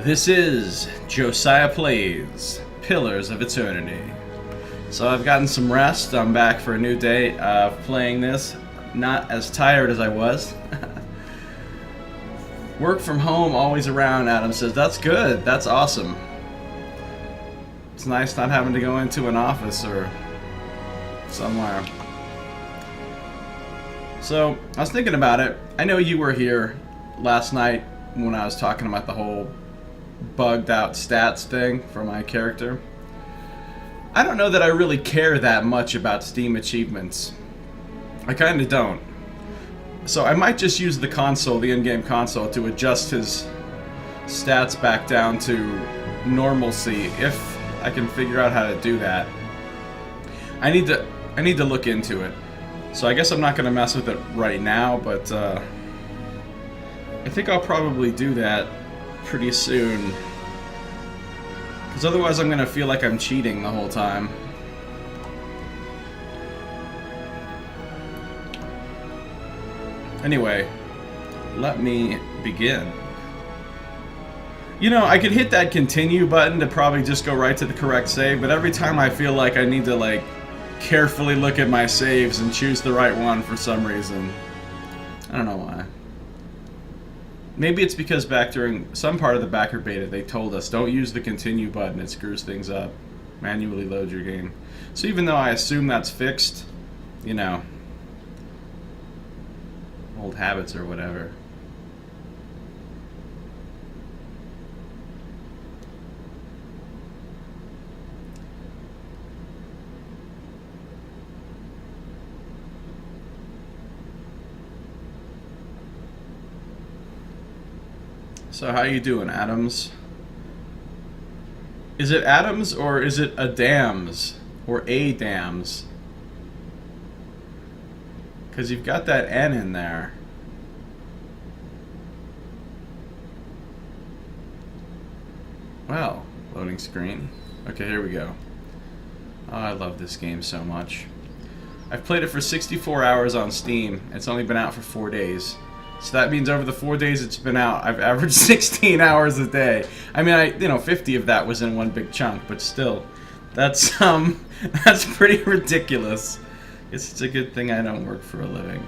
This is Josiah Plays Pillars of Eternity. So I've gotten some rest. I'm back for a new day of playing this. Not as tired as I was. Work from home, always around, Adam says. That's good. That's awesome. It's nice not having to go into an office or somewhere. So, I was thinking about it. I know you were here last night when I was talking about the whole bugged out stats thing for my character. I don't know that I really care that much about Steam achievements. I kind of don't. So I might just use the console, the in-game console, to adjust his stats back down to normalcy if I can figure out how to do that. I need to look into it. So I guess I'm not going to mess with it right now, but I think I'll probably do that pretty soon. Because otherwise I'm going to feel like I'm cheating the whole time. Anyway, let me begin. You know, I could hit that continue button to probably just go right to the correct save, but every time I feel like I need to, like, carefully look at my saves and choose the right one for some reason. I don't know why. Maybe it's because back during some part of the backer beta they told us don't use the continue button, it screws things up. Manually load your game. So even though I assume that's fixed, you know, old habits or whatever. So how you doing, Adams? Is it Adams or is it Adams or Adams? Because you've got that N in there. Well, loading screen. Okay, here we go. Oh, I love this game so much. I've played it for 64 hours on Steam. It's only been out for 4 days. So that means over the 4 days it's been out, I've averaged 16 hours a day. I mean, you know, 50 of that was in one big chunk, but still, that's pretty ridiculous. It's a good thing I don't work for a living.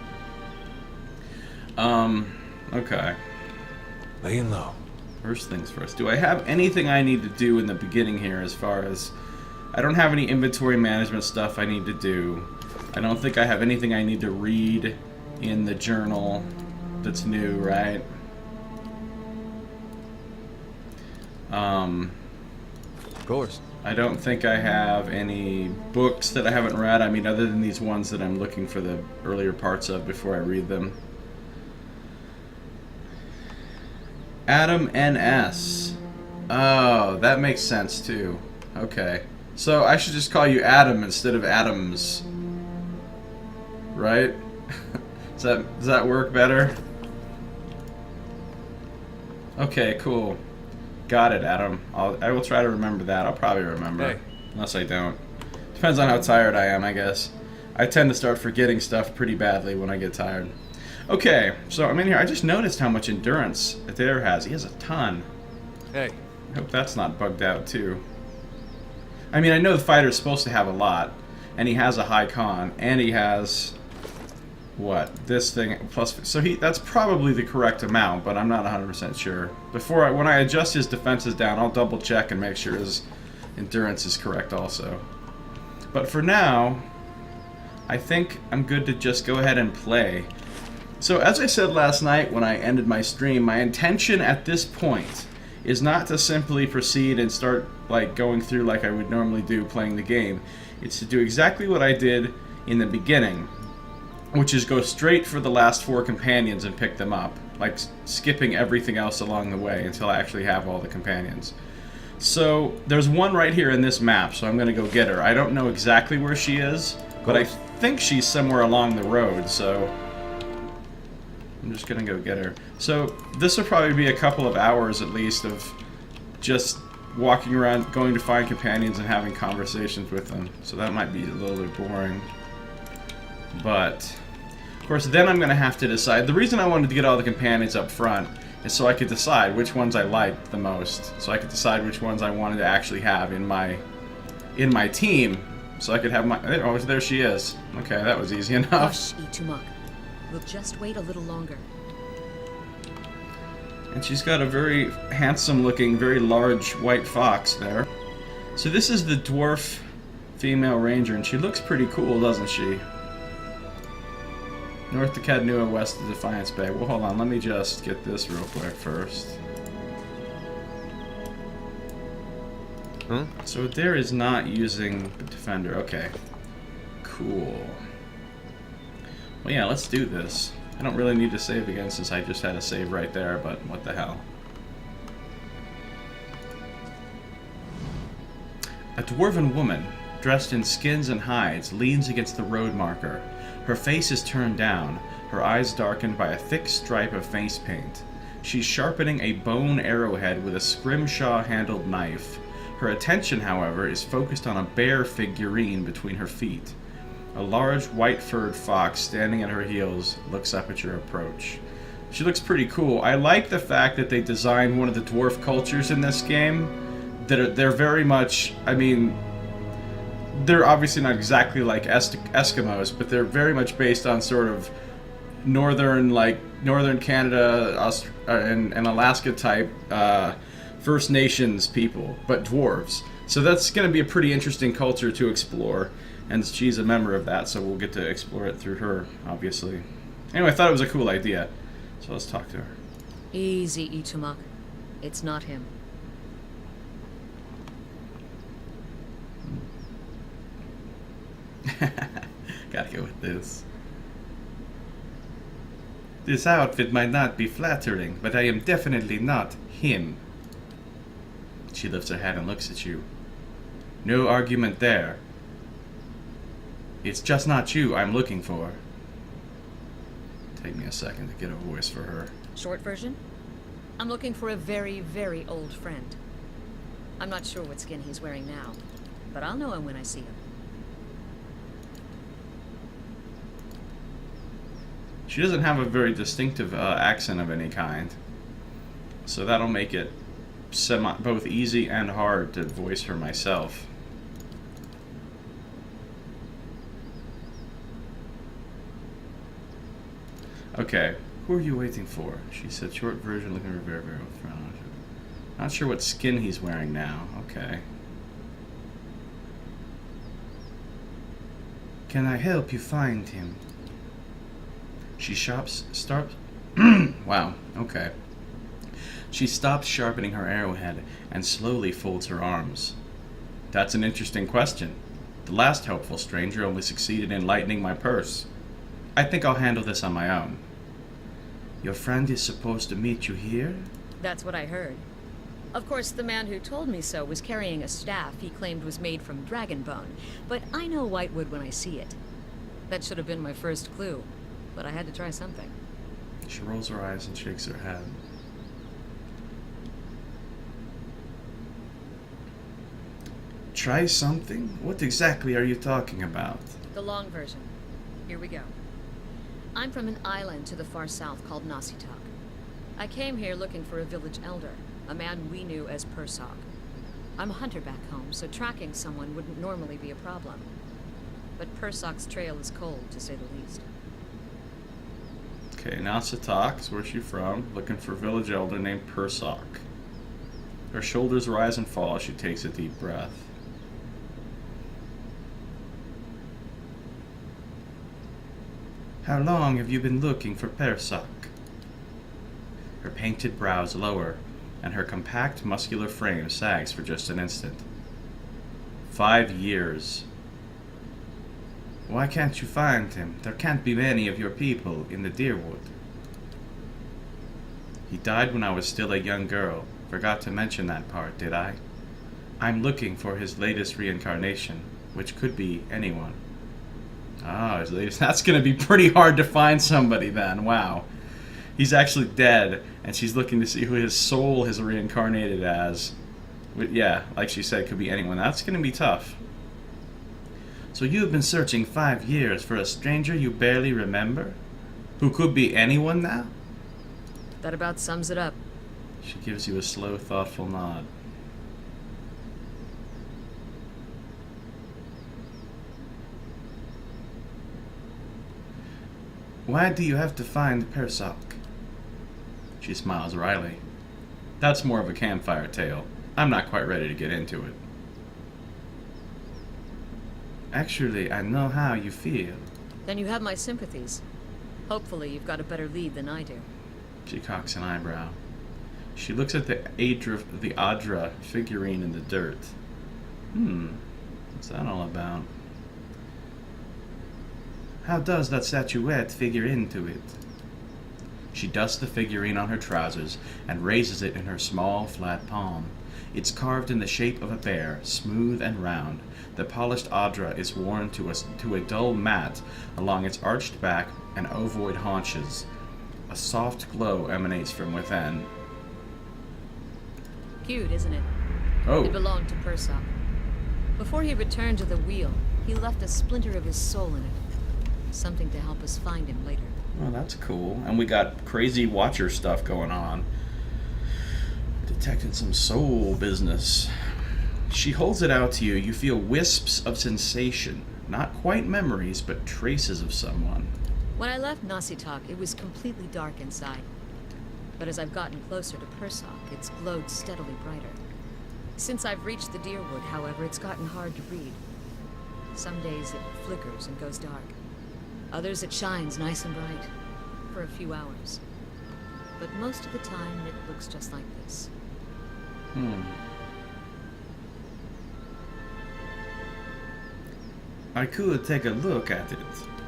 Okay. Laying low. First things first. Do I have anything I need to do in the beginning here as far as... I don't have any inventory management stuff I need to do. I don't think I have anything I need to read in the journal that's new, right? Of course. I don't think I have any books that I haven't read. I mean, other than these ones that I'm looking for the earlier parts of before I read them. Adam NS. Oh, that makes sense too. Okay. So I should just call you Adam instead of Adams. Right? Does that work better? Okay, cool. Got it, Adam. I will try to remember that. I'll probably remember. Hey. Unless I don't. Depends on how tired I am, I guess. I tend to start forgetting stuff pretty badly when I get tired. Okay, so I'm in here. I just noticed how much endurance Adair has. He has a ton. Hey. I hope that's not bugged out, too. I mean, I know the fighter's supposed to have a lot, and he has a high con, and he has... what? This thing plus... So that's probably the correct amount, but I'm not 100% sure. When I adjust his defenses down, I'll double check and make sure his endurance is correct also. But for now, I think I'm good to just go ahead and play. So as I said last night when I ended my stream, my intention at this point is not to simply proceed and start like going through like I would normally do playing the game. It's to do exactly what I did in the beginning, which is go straight for the last 4 companions and pick them up, like skipping everything else along the way until I actually have all the companions. So there's one right here in this map, so I'm going to go get her. I don't know exactly where she is, but I think she's somewhere along the road, so I'm just going to go get her. So this will probably be a couple of hours at least of just walking around, going to find companions and having conversations with them. So that might be a little bit boring. But, of course, then I'm going to have to decide. The reason I wanted to get all the companions up front And so I could decide which ones I liked the most. So I could decide which ones I wanted to actually have in my team. So I could have my... Oh, there she is. Okay, that was easy enough. Hush, Itumok. We'll just wait a little longer. And she's got a very handsome-looking, very large white fox there. So this is the dwarf female ranger, and she looks pretty cool, doesn't she? North to Cadnua, west to Defiance Bay. Well, hold on. Let me just get this real quick first. Huh? So there is not using the defender. Okay. Cool. Well, yeah, let's do this. I don't really need to save again since I just had a save right there, but what the hell. A dwarven woman, dressed in skins and hides, leans against the road marker. Her face is turned down, her eyes darkened by a thick stripe of face paint. She's sharpening a bone arrowhead with a scrimshaw-handled knife. Her attention, however, is focused on a bear figurine between her feet. A large, white-furred fox standing at her heels looks up at your approach. She looks pretty cool. I like the fact that they designed one of the dwarf cultures in this game. They're very much, I mean, they're obviously not exactly like Eskimos, but they're very much based on sort of northern Canada and Alaska type First Nations people, but dwarves. So that's going to be a pretty interesting culture to explore, and she's a member of that, so we'll get to explore it through her, obviously. Anyway, I thought it was a cool idea, so let's talk to her. Easy, Itumok. It's not him. Gotta go with this. This outfit might not be flattering, but I am definitely not him. She lifts her head and looks at you. No argument there. It's just not you I'm looking for. Take me a second to get a voice for her. Short version? I'm looking for a very, very old friend. I'm not sure what skin he's wearing now, but I'll know him when I see him. She doesn't have a very distinctive accent of any kind, so that'll make it both easy and hard to voice her myself. Okay, who are you waiting for? She said short version, looking for very, very old friend. Not sure what skin he's wearing now. Okay. Can I help you find him? She starts... Wow, okay. She stops sharpening her arrowhead and slowly folds her arms. That's an interesting question. The last helpful stranger only succeeded in lightening my purse. I think I'll handle this on my own. Your friend is supposed to meet you here? That's what I heard. Of course, the man who told me so was carrying a staff he claimed was made from dragon bone, but I know whitewood when I see it. That should have been my first clue, but I had to try something. She rolls her eyes and shakes her head. Try something? What exactly are you talking about? The long version. Here we go. I'm from an island to the far south called Nasitak. I came here looking for a village elder, a man we knew as Persok. I'm a hunter back home, so tracking someone wouldn't normally be a problem. But Persok's trail is cold, to say the least. Okay, Nasitak is where she's from, looking for a village elder named Persok. Her shoulders rise and fall as she takes a deep breath. How long have you been looking for Persok? Her painted brows lower, and her compact, muscular frame sags for just an instant. 5 years. Why can't you find him? There can't be many of your people in the Deerwood. He died when I was still a young girl. Forgot to mention that part, did I? I'm looking for his latest reincarnation, which could be anyone. Ah, his latest... That's going to be pretty hard to find somebody then. Wow. He's actually dead, and she's looking to see who his soul has reincarnated as. Yeah, like she said, could be anyone. That's going to be tough. So you've been searching 5 years for a stranger you barely remember? Who could be anyone now? That about sums it up. She gives you a slow, thoughtful nod. Why do you have to find Persok? She smiles wryly. That's more of a campfire tale. I'm not quite ready to get into it. Actually, I know how you feel. Then you have my sympathies. Hopefully you've got a better lead than I do. She cocks an eyebrow. She looks at the Adra figurine in the dirt. What's that all about? How does that statuette figure into it? She dusts the figurine on her trousers and raises it in her small, flat palm. It's carved in the shape of a bear, smooth and round. The polished Adra is worn to a dull mat along its arched back and ovoid haunches. A soft glow emanates from within. Cute, isn't it? Oh. It belonged to Persok. Before he returned to the wheel, he left a splinter of his soul in it. Something to help us find him later. Well, that's cool. And we got crazy Watcher stuff going on. Detecting some soul business. She holds it out to you. You feel wisps of sensation. Not quite memories, but traces of someone. When I left Nasitak, it was completely dark inside. But as I've gotten closer to Persok, it's glowed steadily brighter. Since I've reached the Deerwood, however, it's gotten hard to read. Some days it flickers and goes dark. Others it shines nice and bright. For a few hours. But most of the time, it looks just like this. I could take a look at it.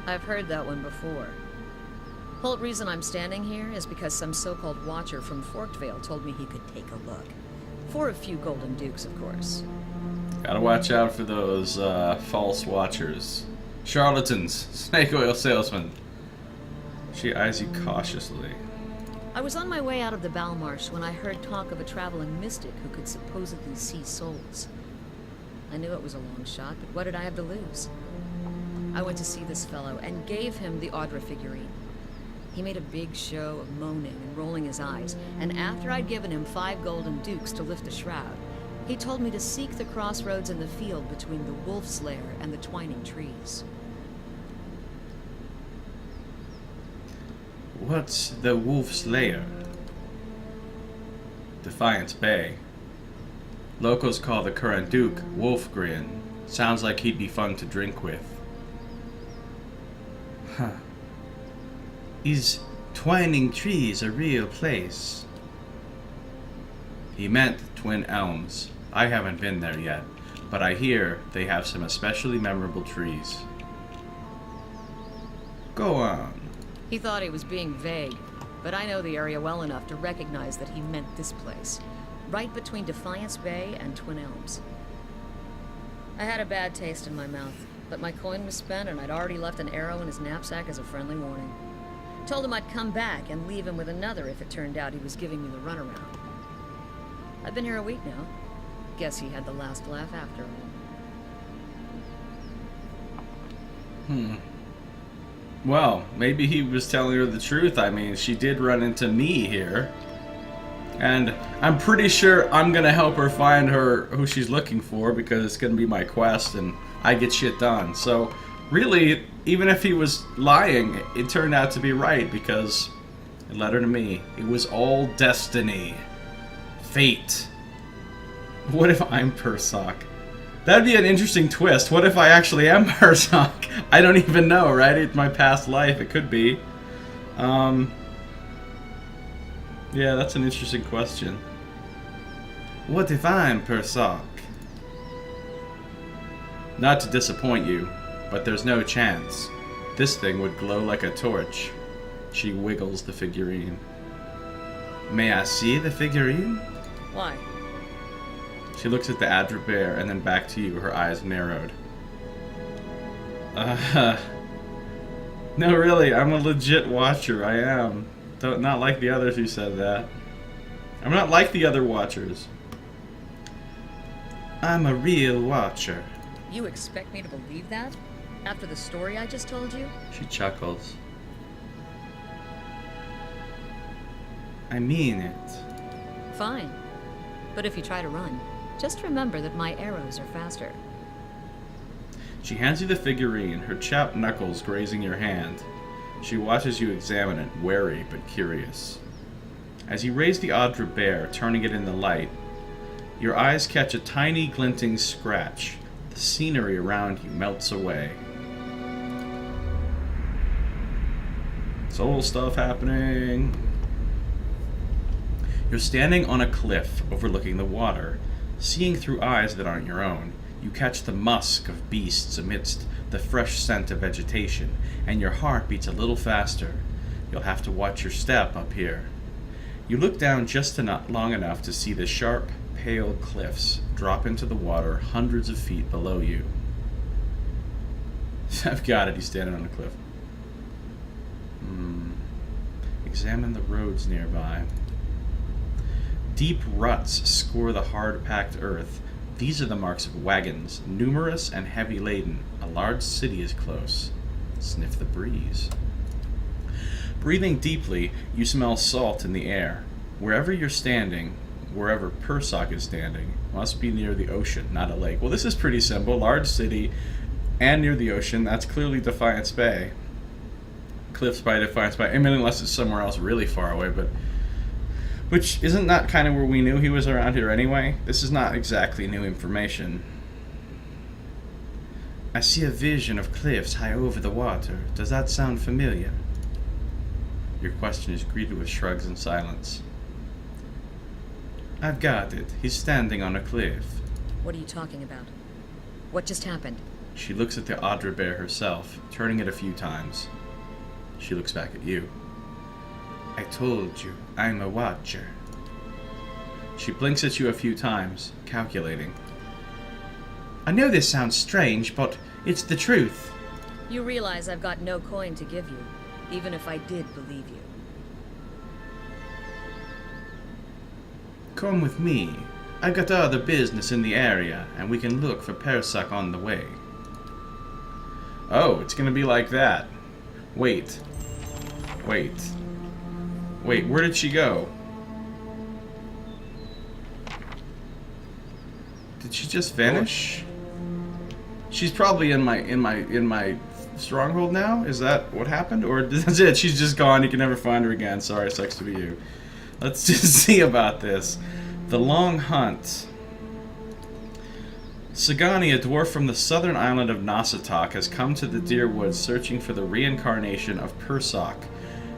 I've heard that one before. Whole reason I'm standing here is because some so-called Watcher from Forkvale told me he could take a look. For a few Golden Dukes, of course. Gotta watch out for those false Watchers. Charlatans, snake oil salesmen. She eyes you cautiously. I was on my way out of the Balmarsh when I heard talk of a traveling mystic who could supposedly see souls. I knew it was a long shot, but what did I have to lose? I went to see this fellow and gave him the Adra figurine. He made a big show of moaning and rolling his eyes, and after I'd given him 5 Golden Dukes to lift the shroud, he told me to seek the crossroads in the field between the Wolf's Lair and the twining trees. What's the Wolf's Lair? Defiance Bay. Locals call the current Duke Wolfgren. Sounds like he'd be fun to drink with. Huh. Is Twining Trees a real place? He meant Twin Elms. I haven't been there yet, but I hear they have some especially memorable trees. Go on. He thought he was being vague, but I know the area well enough to recognize that he meant this place. Right between Defiance Bay and Twin Elms. I had a bad taste in my mouth, but my coin was spent and I'd already left an arrow in his knapsack as a friendly warning. Told him I'd come back and leave him with another if it turned out he was giving me the runaround. I've been here a week now. Guess he had the last laugh after all. Well, maybe he was telling her the truth. I mean, she did run into me here. And I'm pretty sure I'm going to help her find who she's looking for because it's going to be my quest and I get shit done. So, really, even if he was lying, it turned out to be right because it led her to me. It was all destiny. Fate. What if I'm Persok? That'd be an interesting twist. What if I actually am Persok? I don't even know, right? It's my past life. It could be. Yeah, that's an interesting question. What if I'm Persok? Not to disappoint you, but there's no chance. This thing would glow like a torch. She wiggles the figurine. May I see the figurine? Why? She looks at the Adra bear and then back to you, her eyes narrowed. No, really, I'm a legit Watcher, I am. Not like the others who said that. I'm not like the other Watchers. I'm a real Watcher. You expect me to believe that? After the story I just told you? She chuckles. I mean it. Fine. But if you try to run, just remember that my arrows are faster. She hands you the figurine, her chapped knuckles grazing your hand. She watches you examine it, wary but curious. As you raise the Audra bear, turning it in the light, your eyes catch a tiny glinting scratch. The scenery around you melts away. Soul stuff happening. You're standing on a cliff overlooking the water, seeing through eyes that aren't your own. You catch the musk of beasts amidst the fresh scent of vegetation, and your heart beats a little faster. You'll have to watch your step up here. You look down just long enough to see the sharp, pale cliffs drop into the water hundreds of feet below you. I've got it, he's standing on a cliff. Examine the roads nearby. Deep ruts score the hard-packed earth. These are the marks of wagons, numerous and heavy laden. A large city is close. Sniff the breeze. Breathing deeply, you smell salt in the air. Wherever you're standing, wherever Persock is standing, must be near the ocean, not a lake. Well, this is pretty simple. Large city and near the ocean. That's clearly Defiance Bay. Cliffs by Defiance Bay. I mean, unless it's somewhere else really far away, but... Which, isn't that kind of where we knew he was around here anyway? This is not exactly new information. I see a vision of cliffs high over the water. Does that sound familiar? Your question is greeted with shrugs and silence. I've got it. He's standing on a cliff. What are you talking about? What just happened? She looks at the Audra bear herself, turning it a few times. She looks back at you. I told you, I'm a watcher. She blinks at you a few times, calculating. I know this sounds strange, but it's the truth. You realize I've got no coin to give you, even if I did believe you. Come with me. I've got other business in the area, and we can look for Persock on the way. Oh, it's gonna be like that. Wait, where did she go? Did she just vanish? She's probably in my stronghold now? Is that what happened? Or that's it, she's just gone, you can never find her again. Sorry, sucks to be you. Let's just see about this. The Long Hunt. Sagani, a dwarf from the southern island of Nasatok, has come to the Deer Woods searching for the reincarnation of Persock,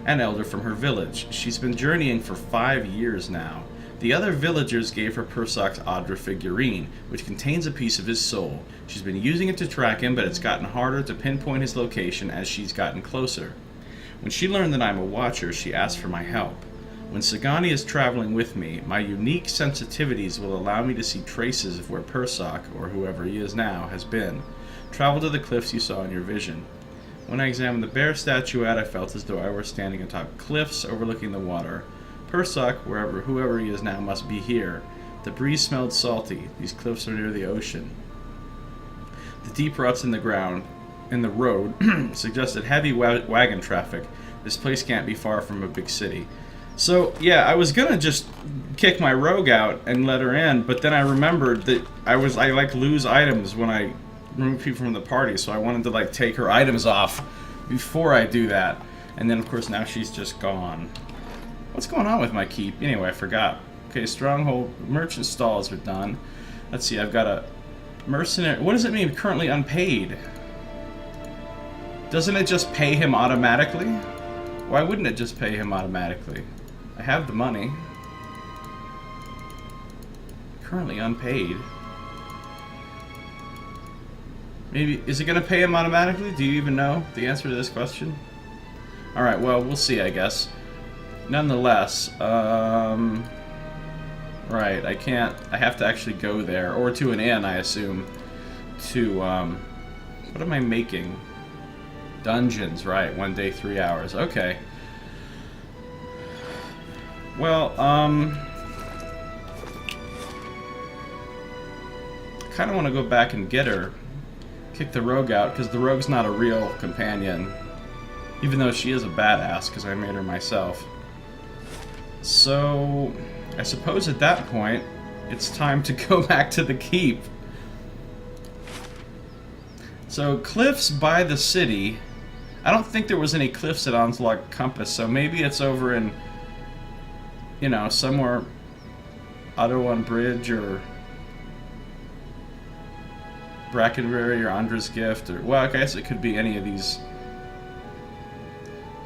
an elder from her village. She's been journeying for 5 years now. The other villagers gave her Persock's Audra figurine, which contains a piece of his soul. She's been using it to track him, but it's gotten harder to pinpoint his location as she's gotten closer. When she learned that I'm a watcher, she asked for my help. When Sagani is traveling with me, my unique sensitivities will allow me to see traces of where Persock, or whoever he is now, has been. Travel to the cliffs you saw in your vision. When I examined the bear statuette, I felt as though I were standing atop cliffs overlooking the water. Persock, whoever he is now, must be here. The breeze smelled salty. These cliffs are near the ocean. The deep ruts in the road, suggested heavy wagon traffic. This place can't be far from a big city. So, yeah, I was gonna just kick my rogue out and let her in, but then I remembered that I lose items when I remove people from the party, so I wanted to, take her items off before I do that. And then, of course, now she's just gone. What's going on with my keep? Anyway, I forgot. Okay, stronghold, merchant stalls are done. Let's see, I've got a mercenary. What does it mean, currently unpaid? Doesn't it just pay him automatically? Why wouldn't it just pay him automatically? I have the money. Currently unpaid. Maybe, is it going to pay him automatically? Do you even know the answer to this question? Alright, well, we'll see, I guess. Nonetheless, right, I have to actually go there, or to an inn, I assume, to, what am I making? Dungeons, right, 1 day, 3 hours, okay. Well, kind of want to go back and get her, kick the rogue out, because the rogue's not a real companion, even though she is a badass, because I made her myself. So, I suppose at that point, it's time to go back to the keep. So, cliffs by the city. I don't think there was any cliffs at Onslaught Compass, so maybe it's over in, you know, somewhere Otterone Bridge or Brackenbury or Andra's Gift, or, well, I guess it could be any of these.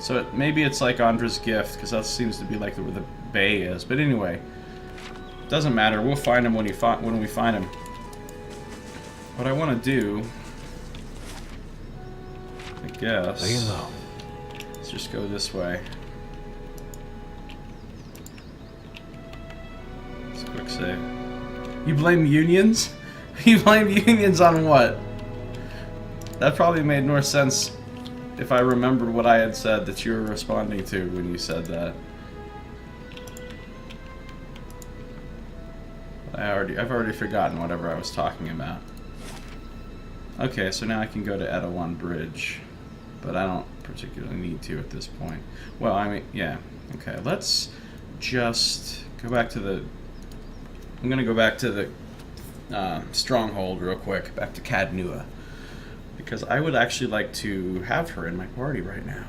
So maybe it's like Andra's Gift, because that seems to be like where the bay is. But anyway, doesn't matter. We'll find him when we find him. What I want to do, I guess, You know. let's just go this way. Just a quick save. You blame unions? You blame unions on what? That probably made more sense if I remembered what I had said that you were responding to when you said that. I've already forgotten whatever I was talking about. Okay, so now I can go to Etowon Bridge, but I don't particularly need to at this point. Well, I mean, yeah. Okay, let's just go back to the... I'm gonna go back to the Stronghold real quick, back to Cadnua. Because I would actually like to have her in my party right now.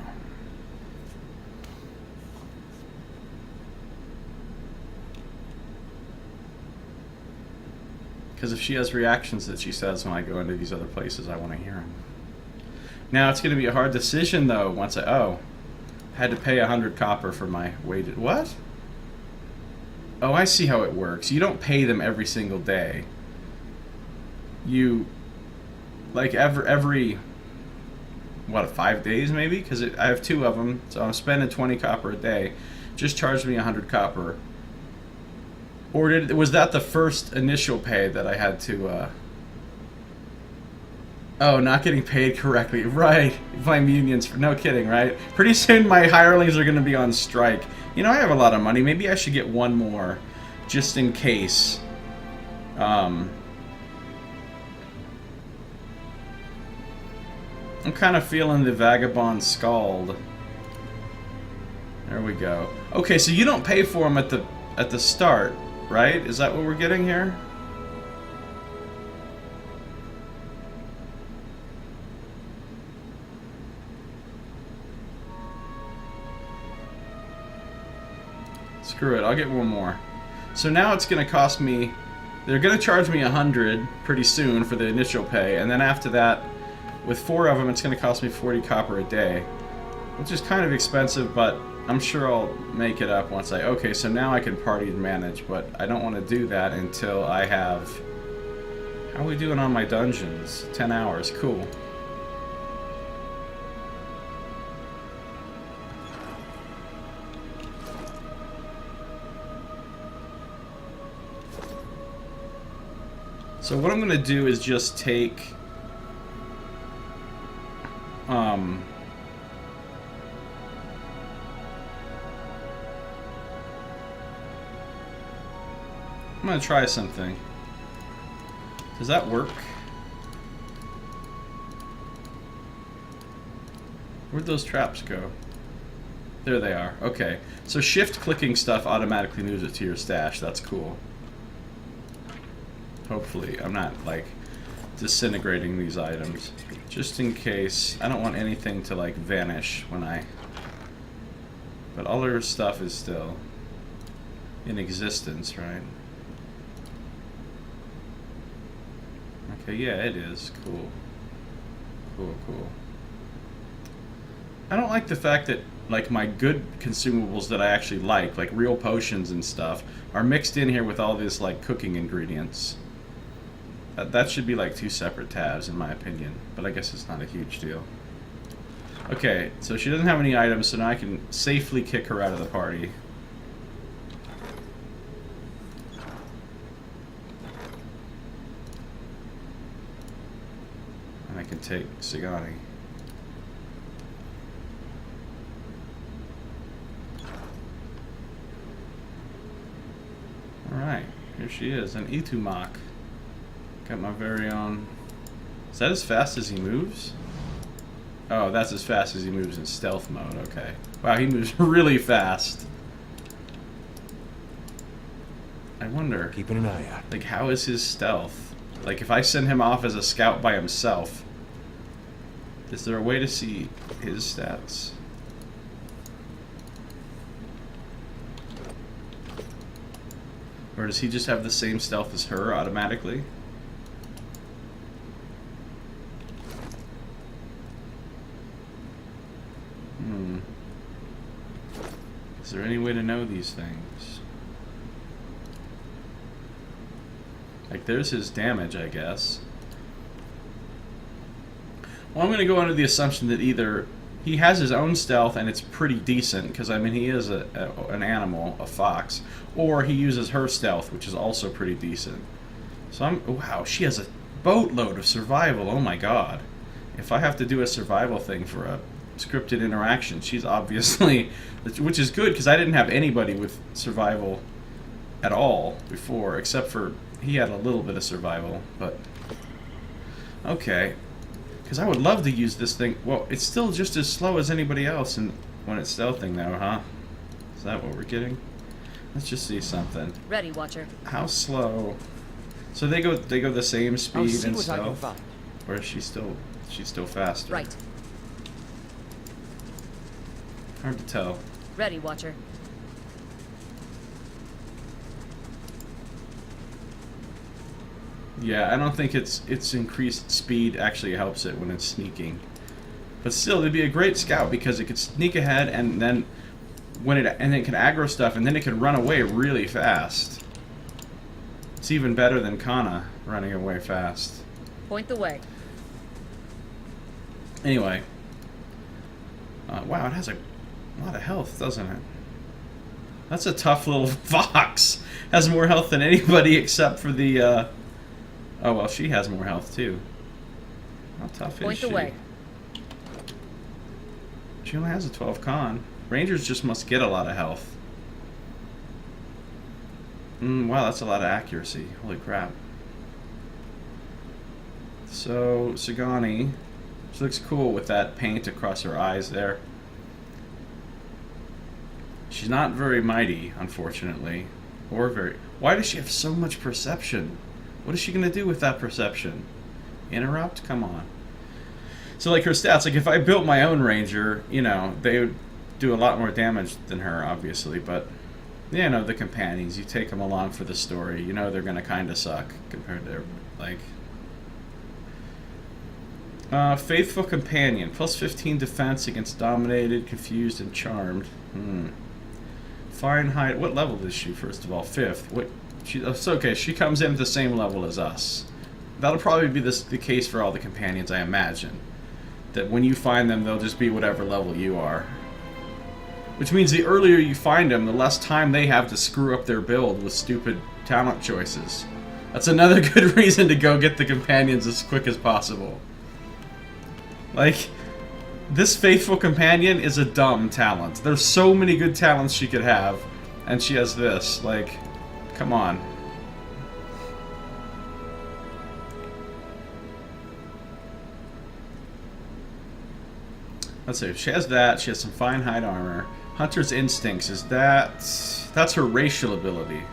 Because if she has reactions that she says when I go into these other places, I want to hear them. Now, it's going to be a hard decision, though, once I had to pay 100 copper for my weighted... What? Oh, I see how it works. You don't pay them every single day. You... Like every what, 5 days maybe? Because I have 2 of them, so I'm spending 20 copper a day. Just charge me 100 copper. Or was that the first initial pay that I had to? Oh, not getting paid correctly. Right. You blame unions for... No kidding, right? Pretty soon my hirelings are going to be on strike. You know, I have a lot of money. Maybe I should get one more, just in case. I'm kind of feeling the Vagabond Scald. There we go. Okay, so you don't pay for them at the start, right? Is that what we're getting here? Screw it, I'll get one more. So now it's going to cost me... They're going to charge me 100 pretty soon for the initial pay, and then after that, with 4 of them, it's going to cost me 40 copper a day, which is kind of expensive, but I'm sure I'll make it up once Okay, so now I can party and manage, but I don't want to do that until I have... How are we doing on my dungeons? 10 hours, cool. So what I'm going to do is just take... I'm gonna try something. Does that work? Where'd those traps go? There they are. Okay. So shift clicking stuff automatically moves it to your stash. That's cool. Hopefully. I'm not, like, disintegrating these items. Just in case. I don't want anything to, like, vanish when I... But all their stuff is still in existence, right? Okay, yeah, it is. Cool. Cool, cool. I don't like the fact that, like, my good consumables that I actually like real potions and stuff, are mixed in here with all this, like, cooking ingredients. That should be, like, 2 separate tabs, in my opinion. But I guess it's not a huge deal. Okay, so she doesn't have any items, so now I can safely kick her out of the party. And I can take Sigani. Alright, here she is, an Itumak. Got my very own... Is that as fast as he moves? Oh, that's as fast as he moves in stealth mode, okay. Wow, he moves really fast. I wonder, Keeping an eye out. like, how is his stealth? Like, if I send him off as a scout by himself, is there a way to see his stats? Or does he just have the same stealth as her automatically? Is there any way to know these things? Like, there's his damage, I guess. Well, I'm going to go under the assumption that either he has his own stealth and it's pretty decent, because, I mean, he is an animal, a fox, or he uses her stealth, which is also pretty decent. So wow, she has a boatload of survival, oh my god. If I have to do a survival thing for a scripted interaction, she's obviously, which is good, because I didn't have anybody with survival at all before, except for he had a little bit of survival, but okay. Because I would love to use this thing. Well, it's still just as slow as anybody else and when it's stealthing though, huh? Is that what we're getting? Let's just see something. Ready, Watcher. How slow? So they go the same speed and what I can stealth? find. Or is she's still faster? Right. Hard to tell. Ready, Watcher. Yeah, I don't think its increased speed actually helps it when it's sneaking. But still, it'd be a great scout because it could sneak ahead and then it can aggro stuff and then it can run away really fast. It's even better than Kana running away fast. Point the way. Anyway. Wow, it has a lot of health, doesn't it? That's a tough little fox. Has more health than anybody except for the, oh, well, she has more health, too. How tough is she? Point the way. She only has a 12 con. Rangers just must get a lot of health. Wow, that's a lot of accuracy. Holy crap. So, Sagani. She looks cool with that paint across her eyes there. She's not very mighty, unfortunately. Or very... Why does she have so much perception? What is she going to do with that perception? Interrupt? Come on. So, like, her stats, like, if I built my own ranger, you know, they would do a lot more damage than her, obviously, but, you know, the companions, you take them along for the story, you know they're going to kind of suck compared to, like... Faithful Companion, plus 15 defense against Dominated, Confused, and Charmed. Fahrenheit, what level is she, first of all? 5th. What? It's okay, she comes in at the same level as us. That'll probably be the case for all the companions, I imagine. That when you find them, they'll just be whatever level you are. Which means the earlier you find them, the less time they have to screw up their build with stupid talent choices. That's another good reason to go get the companions as quick as possible. Like, this Faithful Companion is a dumb talent. There's so many good talents she could have, and she has this. Like, come on. Let's see, she has that, she has some fine hide armor. Hunter's Instincts, that's her racial ability.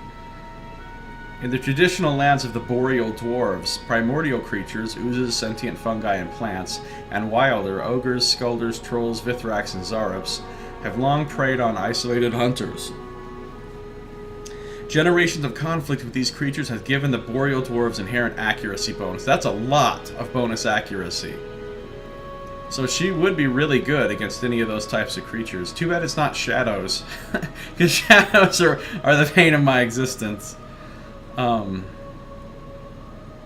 In the traditional lands of the Boreal Dwarves, primordial creatures, oozes, sentient fungi, and plants, and wilder, ogres, skulders, trolls, Vithraks, and Zarups, have long preyed on isolated hunters. Generations of conflict with these creatures have given the Boreal Dwarves inherent accuracy bonus. That's a lot of bonus accuracy. So she would be really good against any of those types of creatures. Too bad it's not shadows, because shadows are the pain of my existence. But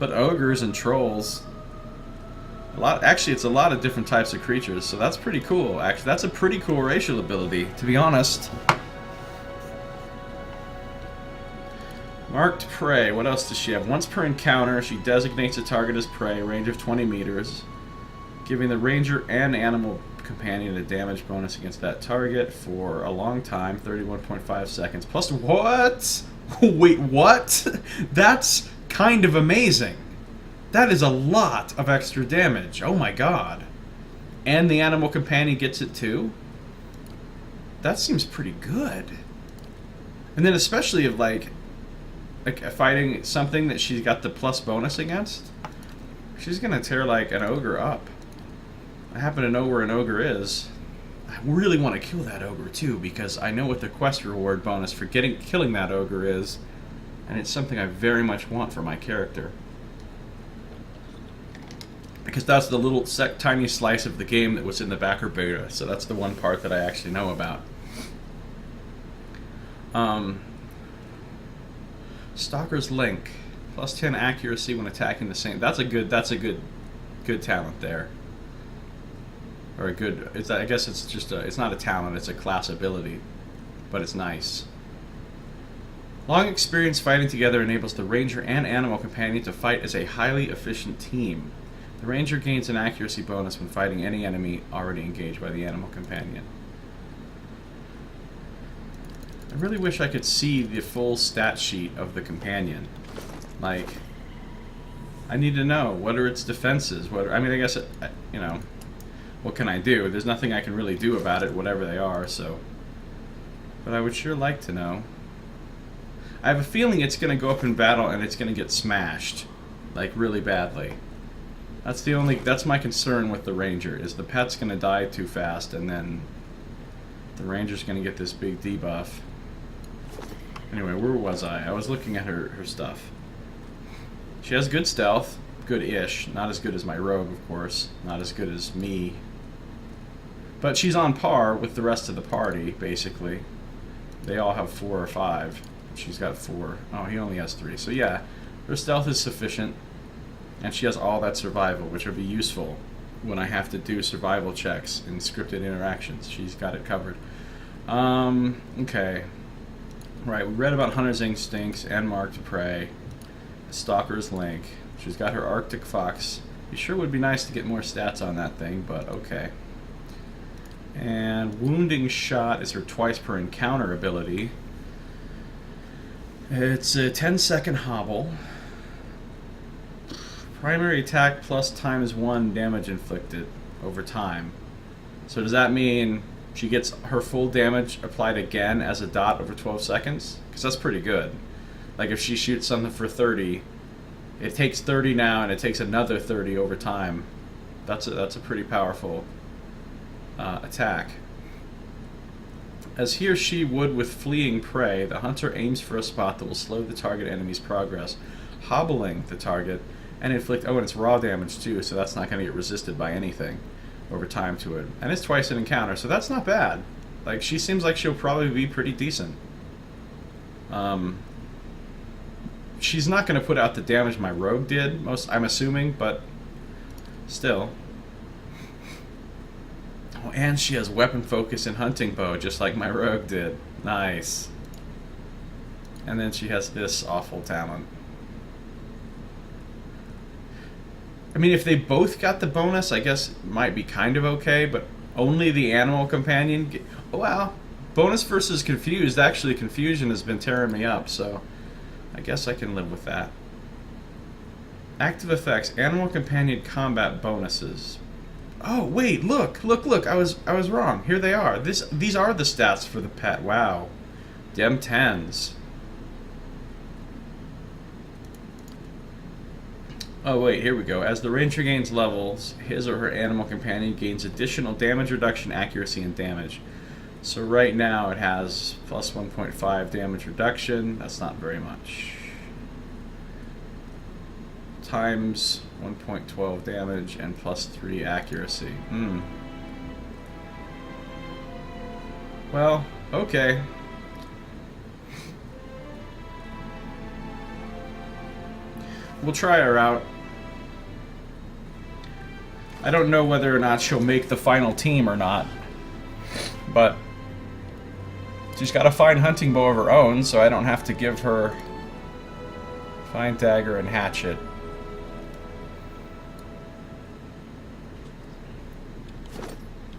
ogres and trolls, actually it's a lot of different types of creatures, so that's pretty cool. Actually, that's a pretty cool racial ability, to be honest. Marked prey, what else does she have? Once per encounter, she designates a target as prey, range of 20 meters, giving the ranger and animal companion a damage bonus against that target for a long time, 31.5 seconds. Plus what? Wait, what? That's kind of amazing. That is a lot of extra damage. Oh my god. And the animal companion gets it too? That seems pretty good. And then especially if, like, like fighting something that she's got the plus bonus against, she's gonna tear like an ogre up. I happen to know where an ogre is. I really want to kill that ogre too, because I know what the quest reward bonus for killing that ogre is, and it's something I very much want for my character. Because that's the little tiny slice of the game that was in the backer beta, so that's the one part that I actually know about. Stalker's Link, plus 10 accuracy when attacking the same. That's a good talent there. Or a good. I guess it's just it's not a talent. It's a class ability, but it's nice. Long experience fighting together enables the ranger and animal companion to fight as a highly efficient team. The ranger gains an accuracy bonus when fighting any enemy already engaged by the animal companion. I really wish I could see the full stat sheet of the companion. Like, I need to know, what are its defenses? I mean, I guess, you know, what can I do? There's nothing I can really do about it, whatever they are, so. But I would sure like to know. I have a feeling it's going to go up in battle and it's going to get smashed. Like, really badly. That's my concern with the ranger, is the pet's going to die too fast, and then the ranger's going to get this big debuff. Anyway, where was I? I was looking at her stuff. She has good stealth, good-ish. Not as good as my rogue, of course. Not as good as me. But she's on par with the rest of the party, basically. They all have 4 or 5. She's got 4. Oh, he only has 3. So yeah, her stealth is sufficient. And she has all that survival, which will be useful when I have to do survival checks in scripted interactions. She's got it covered. Okay. Right, we read about Hunter's Instincts and Marked Prey. Stalker's Link. She's got her Arctic Fox. It sure would be nice to get more stats on that thing, but okay. And Wounding Shot is her twice per encounter ability. It's a 10-second hobble. Primary attack plus ×1 damage inflicted over time. So does that mean she gets her full damage applied again as a dot over 12 seconds? Because that's pretty good. Like if she shoots something for 30, it takes 30 now and it takes another 30 over time. That's a pretty powerful attack. As he or she would with fleeing prey, the hunter aims for a spot that will slow the target enemy's progress, hobbling the target and inflict, and it's raw damage too, so that's not going to get resisted by anything over time to it. And it's twice an encounter, so that's not bad. Like, she seems like she'll probably be pretty decent. She's not going to put out the damage my rogue did, I'm assuming, but still. Oh, and she has weapon focus and hunting bow, just like my rogue did. Nice. And then she has this awful talent. I mean, if they both got the bonus, I guess it might be kind of okay, but only the animal companion... Oh, wow. Bonus versus confused. Actually, confusion has been tearing me up, so I guess I can live with that. Active effects. Animal companion combat bonuses. Oh, wait, look. I was wrong. Here they are. These are the stats for the pet. Wow. Dem 10s. Oh wait, here we go. As the ranger gains levels, his or her animal companion gains additional damage reduction, accuracy, and damage. So right now it has plus 1.5 damage reduction. That's not very much. Times 1.12 damage and plus 3 accuracy. Well, okay. We'll try her out. I don't know whether or not she'll make the final team or not, but she's got a fine hunting bow of her own, so I don't have to give her fine dagger and hatchet.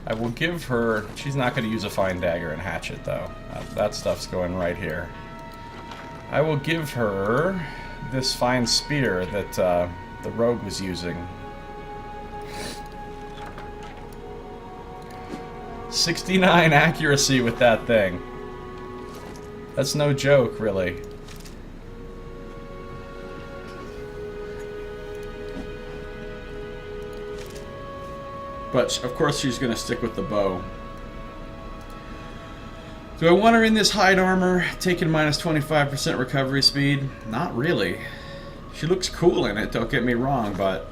I will give her... She's not going to use a fine dagger and hatchet, though. That stuff's going right here. I will give her this fine spear that the rogue was using. 69 accuracy with that thing. That's no joke, really. But, of course, she's going to stick with the bow. Do I want her in this hide armor, taking minus 25% recovery speed? Not really. She looks cool in it, don't get me wrong, but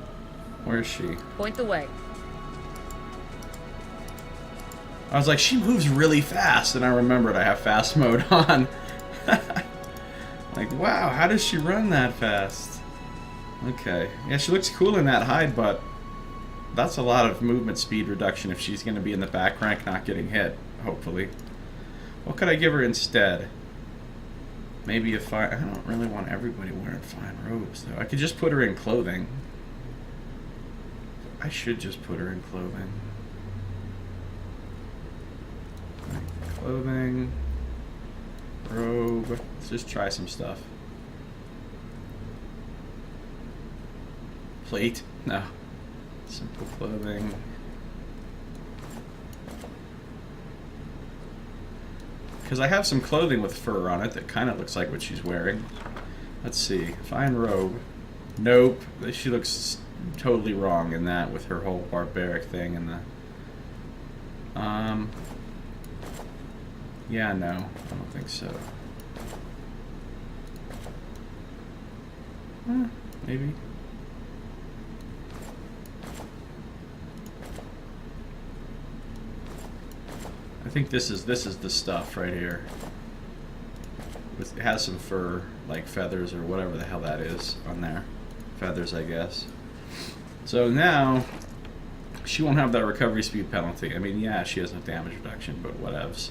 where is she? Point the way. I was like, she moves really fast, and I remembered I have fast mode on. Like, wow, how does she run that fast? Okay. Yeah, she looks cool in that hide, but that's a lot of movement speed reduction if she's going to be in the back rank not getting hit, hopefully. What could I give her instead? Maybe a fine... I don't really want everybody wearing fine robes, though. I could just put her in clothing. I should just put her in clothing. Clothing. Robe. Let's just try some stuff. Plate? No. Simple clothing. Because I have some clothing with fur on it that kind of looks like what she's wearing. Let's see. Fine robe. Nope. She looks totally wrong in that with her whole barbaric thing and the... Yeah, no. I don't think so. Maybe. I think this is the stuff right here. It has some fur, like feathers or whatever the hell that is on there. Feathers, I guess. So now, she won't have that recovery speed penalty. I mean, yeah, she has no damage reduction, but whatevs.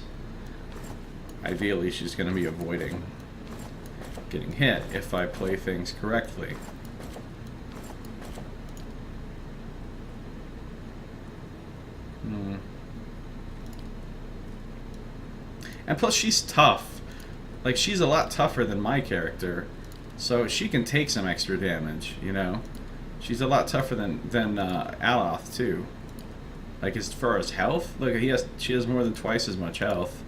Ideally, she's going to be avoiding getting hit if I play things correctly. And plus, she's tough. Like, she's a lot tougher than my character. So she can take some extra damage, you know? She's a lot tougher than Aloth, too. Like, as far as health, look, she has more than twice as much health.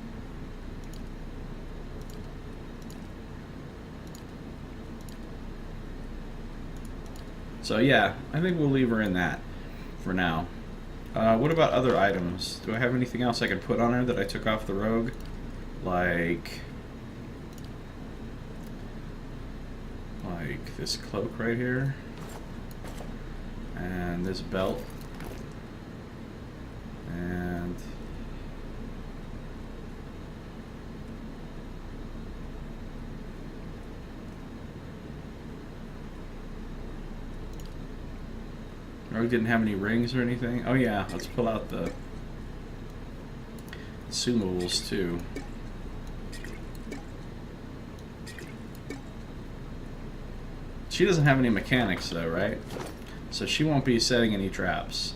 So yeah, I think we'll leave her in that for now. What about other items? Do I have anything else I can put on her that I took off the rogue? Like this cloak right here. And this belt. And Rogue didn't have any rings or anything. Oh yeah, let's pull out the consumables too. She doesn't have any mechanics though, right? So she won't be setting any traps.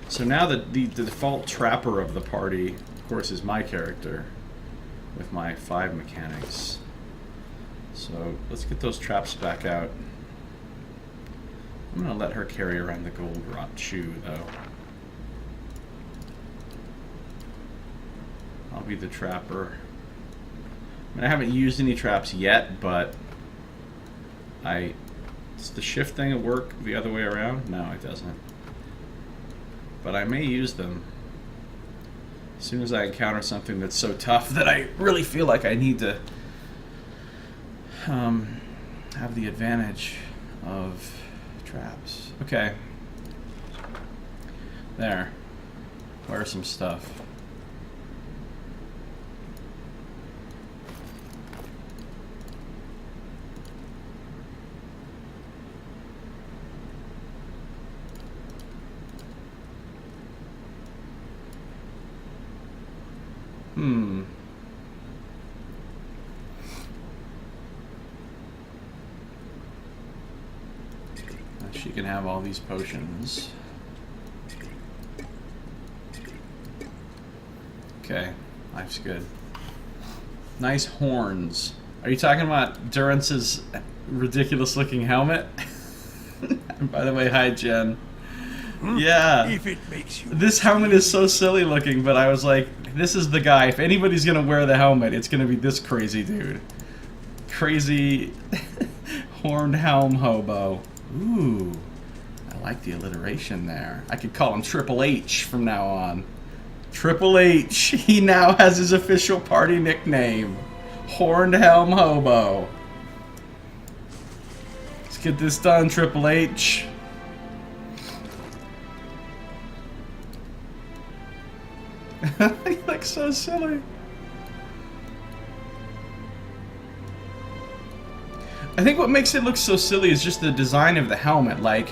So now the default trapper of the party, of course, is my character with my 5 mechanics. So let's get those traps back out. I'm going to let her carry around the gold rot shoe, though. I'll be the trapper. I mean, I haven't used any traps yet, but does the shift thing work the other way around? No, it doesn't. But I may use them as soon as I encounter something that's so tough that I really feel like I need to have the advantage of traps. Okay. There. Wear some stuff. She can have all these potions. Okay, life's good. Nice horns. Are you talking about Durance's ridiculous-looking helmet? And by the way, hi, Jen. Yeah. If it makes you this helmet is so silly looking, but I was like, this is the guy. If anybody's gonna wear the helmet, it's gonna be this crazy dude. Crazy horned helm hobo. Ooh, I like the alliteration there. I could call him Triple H from now on. Triple H. He now has his official party nickname. Horned Helm Hobo. Let's get this done, Triple H. He looks so silly. I think what makes it look so silly is just the design of the helmet. Like,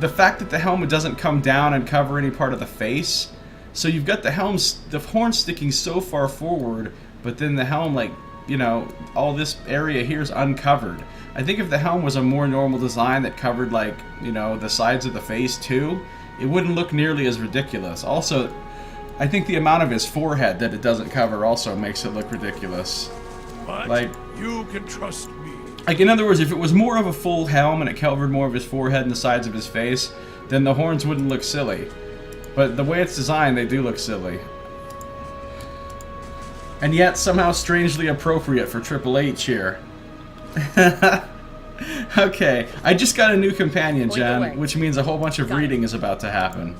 the fact that the helmet doesn't come down and cover any part of the face. So you've got the horn sticking so far forward, but then the helm, like, you know, all this area here is uncovered. I think if the helm was a more normal design that covered, like, you know, the sides of the face too, it wouldn't look nearly as ridiculous. Also, I think the amount of his forehead that it doesn't cover also makes it look ridiculous. But like, you can trust me. Like, in other words, if it was more of a full helm and it covered more of his forehead and the sides of his face, then the horns wouldn't look silly. But the way it's designed, they do look silly. And yet, somehow strangely appropriate for Triple H here. Okay, I just got a new companion, Jen, which means a whole bunch of reading is about to happen.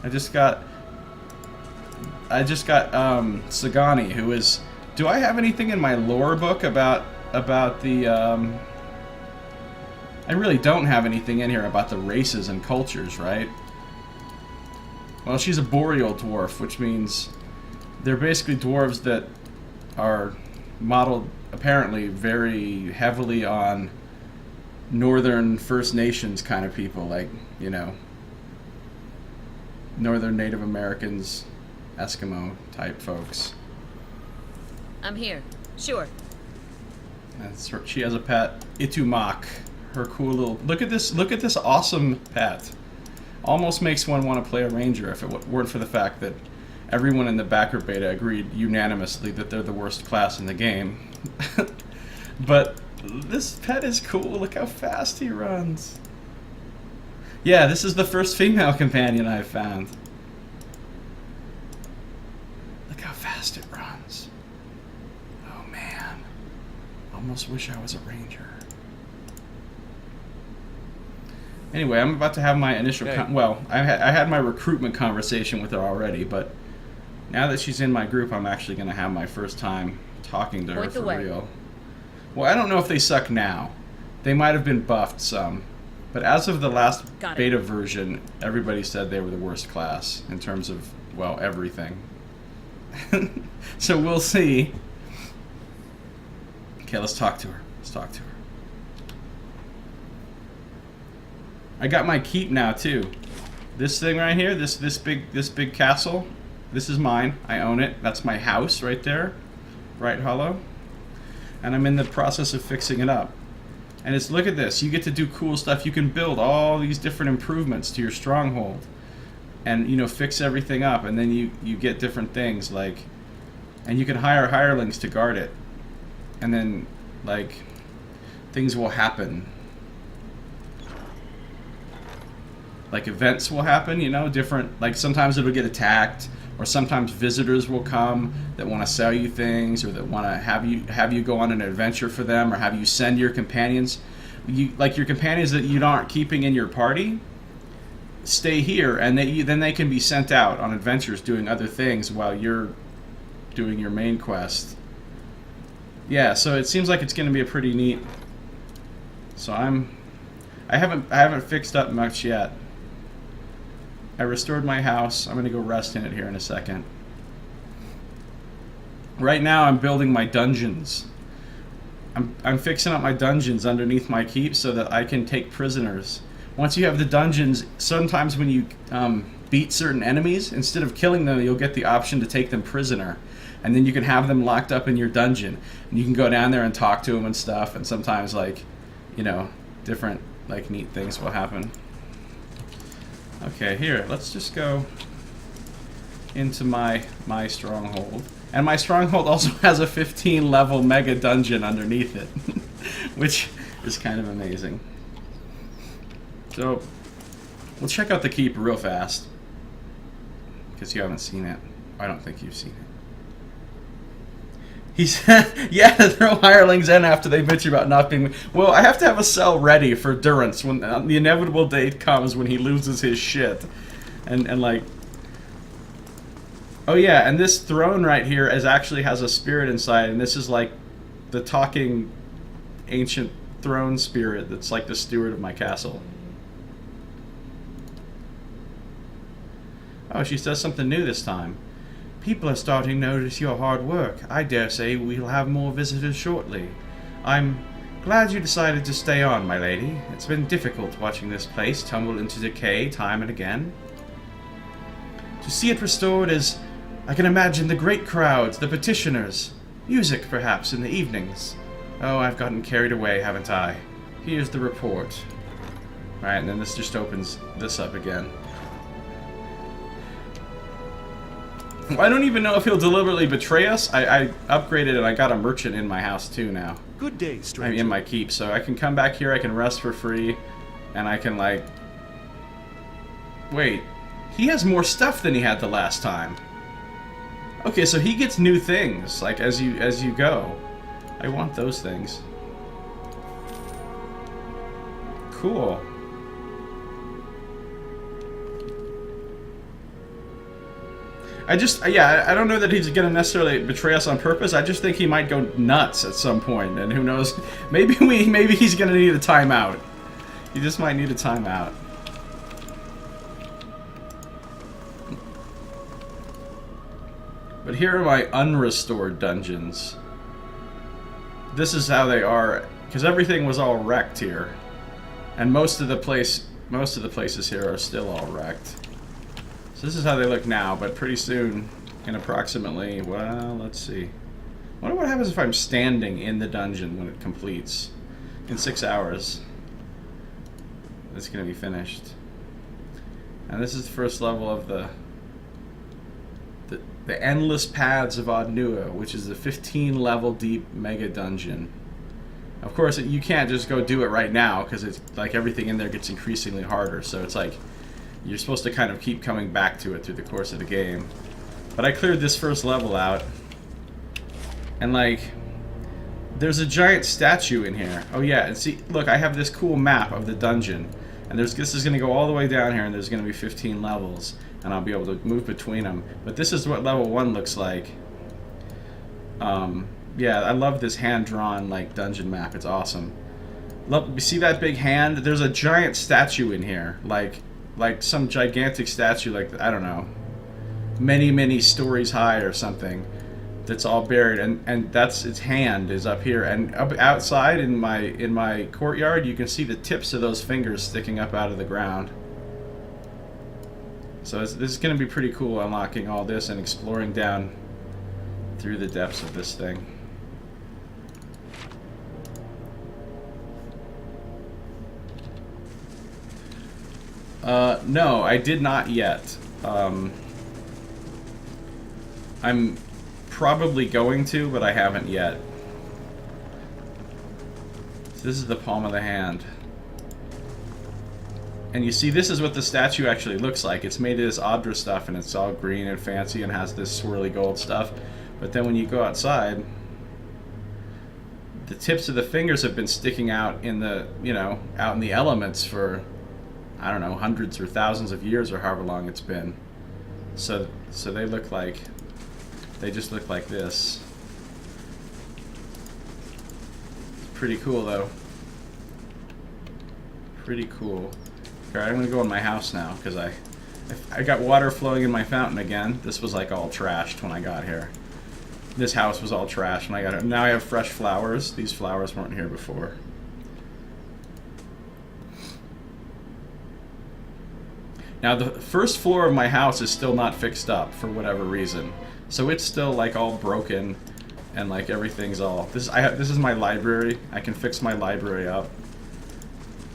I just got Sagani, who is... Do I have anything in my lore book about the... I really don't have anything in here about the races and cultures, right? Well, she's a boreal dwarf, which means they're basically dwarves that are modeled, apparently, very heavily on northern First Nations kind of people, like, you know, northern Native Americans, Eskimo type folks. I'm here. Sure. She has a pet, Itumak. Her cool little... Look at this awesome pet. Almost makes one want to play a ranger if it weren't for the fact that everyone in the backer beta agreed unanimously that they're the worst class in the game. But this pet is cool. Look how fast he runs. Yeah, this is the first female companion I've found. Look how fast it runs. Oh man. Almost wish I was a ranger. Anyway, I'm about to have my initial... I had my recruitment conversation with her already, but now that she's in my group, I'm actually going to have my first time talking to her for real. Well, I don't know if they suck now. They might have been buffed some. But as of the last beta version, everybody said they were the worst class in terms of, well, everything. So we'll see. Okay, let's talk to her. I got my keep now too. This thing right here, this big castle, this is mine. I own it. That's my house right there, Bright Hollow. And I'm in the process of fixing it up. And it's, look at this, you get to do cool stuff. You can build all these different improvements to your stronghold and, you know, fix everything up, and then you get different things, like, and you can hire hirelings to guard it. And then, like, things will happen. Like, events will happen, you know, different, like, sometimes it'll get attacked, or sometimes visitors will come that want to sell you things, or that want to have you go on an adventure for them, or have you send your companions. Like your companions that you aren't keeping in your party, stay here, and then they can be sent out on adventures doing other things while you're doing your main quest. Yeah, so it seems like it's going to be a pretty neat. So I haven't fixed up much yet. I restored my house. I'm going to go rest in it here in a second. Right now I'm building my dungeons. I'm fixing up my dungeons underneath my keep so that I can take prisoners. Once you have the dungeons, sometimes when you beat certain enemies, instead of killing them, you'll get the option to take them prisoner. And then you can have them locked up in your dungeon. And you can go down there and talk to them and stuff. And sometimes, like, you know, different, like, neat things will happen. Okay, here, let's just go into my stronghold. And my stronghold also has a 15 level mega dungeon underneath it, which is kind of amazing. So, we'll check out the keep real fast, because you haven't seen it. I don't think you've seen it. He's yeah, throw hirelings in after they bitch about not being. Well, I have to have a cell ready for Durance when the inevitable date comes when he loses his shit, and like. Oh yeah, and this throne right here actually has a spirit inside, and this is like the talking ancient throne spirit that's like the steward of my castle. Oh, she says something new this time. People are starting to notice your hard work. I dare say we'll have more visitors shortly. I'm glad you decided to stay on, my lady. It's been difficult watching this place tumble into decay time and again. To see it restored is... I can imagine the great crowds, the petitioners. Music, perhaps, in the evenings. Oh, I've gotten carried away, haven't I? Here's the report. Alright, and then this just opens this up again. I don't even know if he'll deliberately betray us. I upgraded and I got a merchant in my house too now. Good day, stranger. I'm in my keep, so I can come back here, I can rest for free, and I can, like... Wait. He has more stuff than he had the last time. Okay, so he gets new things, like, as you go. I want those things. Cool. I don't know that he's gonna necessarily betray us on purpose. I just think he might go nuts at some point, and who knows? Maybe he's gonna need a timeout. He just might need a timeout. But here are my unrestored dungeons. This is how they are, because everything was all wrecked here, and most of the places here are still all wrecked. So this is how they look now, but pretty soon, in approximately, well, let's see. I wonder what happens if I'm standing in the dungeon when it completes. In 6 hours. It's going to be finished. And this is the first level of the Endless Paths of Odnua, which is the 15 level deep mega dungeon. Of course, you can't just go do it right now, because it's like everything in there gets increasingly harder, so it's like you're supposed to kind of keep coming back to it through the course of the game. But I cleared this first level out, and like, there's a giant statue in here. Oh yeah, and see, look, I have this cool map of the dungeon, and this is going to go all the way down here, and there's going to be 15 levels, and I'll be able to move between them. But this is what level 1 looks like. Yeah, I love this hand-drawn like dungeon map. It's awesome. Look, you see that big hand? There's a giant statue in here, like some gigantic statue, like, I don't know, many stories high or something, that's all buried, and that's its hand is up here, and up outside in my courtyard you can see the tips of those fingers sticking up out of the ground. So this is going to be pretty cool, unlocking all this and exploring down through the depths of this thing. No, I did not yet. I'm probably going to, but I haven't yet. So this is the palm of the hand. And you see, this is what the statue actually looks like. It's made of this Adra stuff, and it's all green and fancy and has this swirly gold stuff. But then when you go outside, the tips of the fingers have been sticking out in the, out in the elements for, I don't know, hundreds or thousands of years or however long it's been. So they look like, they just look like this. It's pretty cool though. Pretty cool. Alright, I'm gonna go in my house now, because I got water flowing in my fountain again. This was like all trashed when I got here. This house was all trashed when I got here. Now I have fresh flowers. These flowers weren't here before. Now the first floor of my house is still not fixed up for whatever reason, so it's still like all broken, and like everything's all. This is my library. I can fix my library up.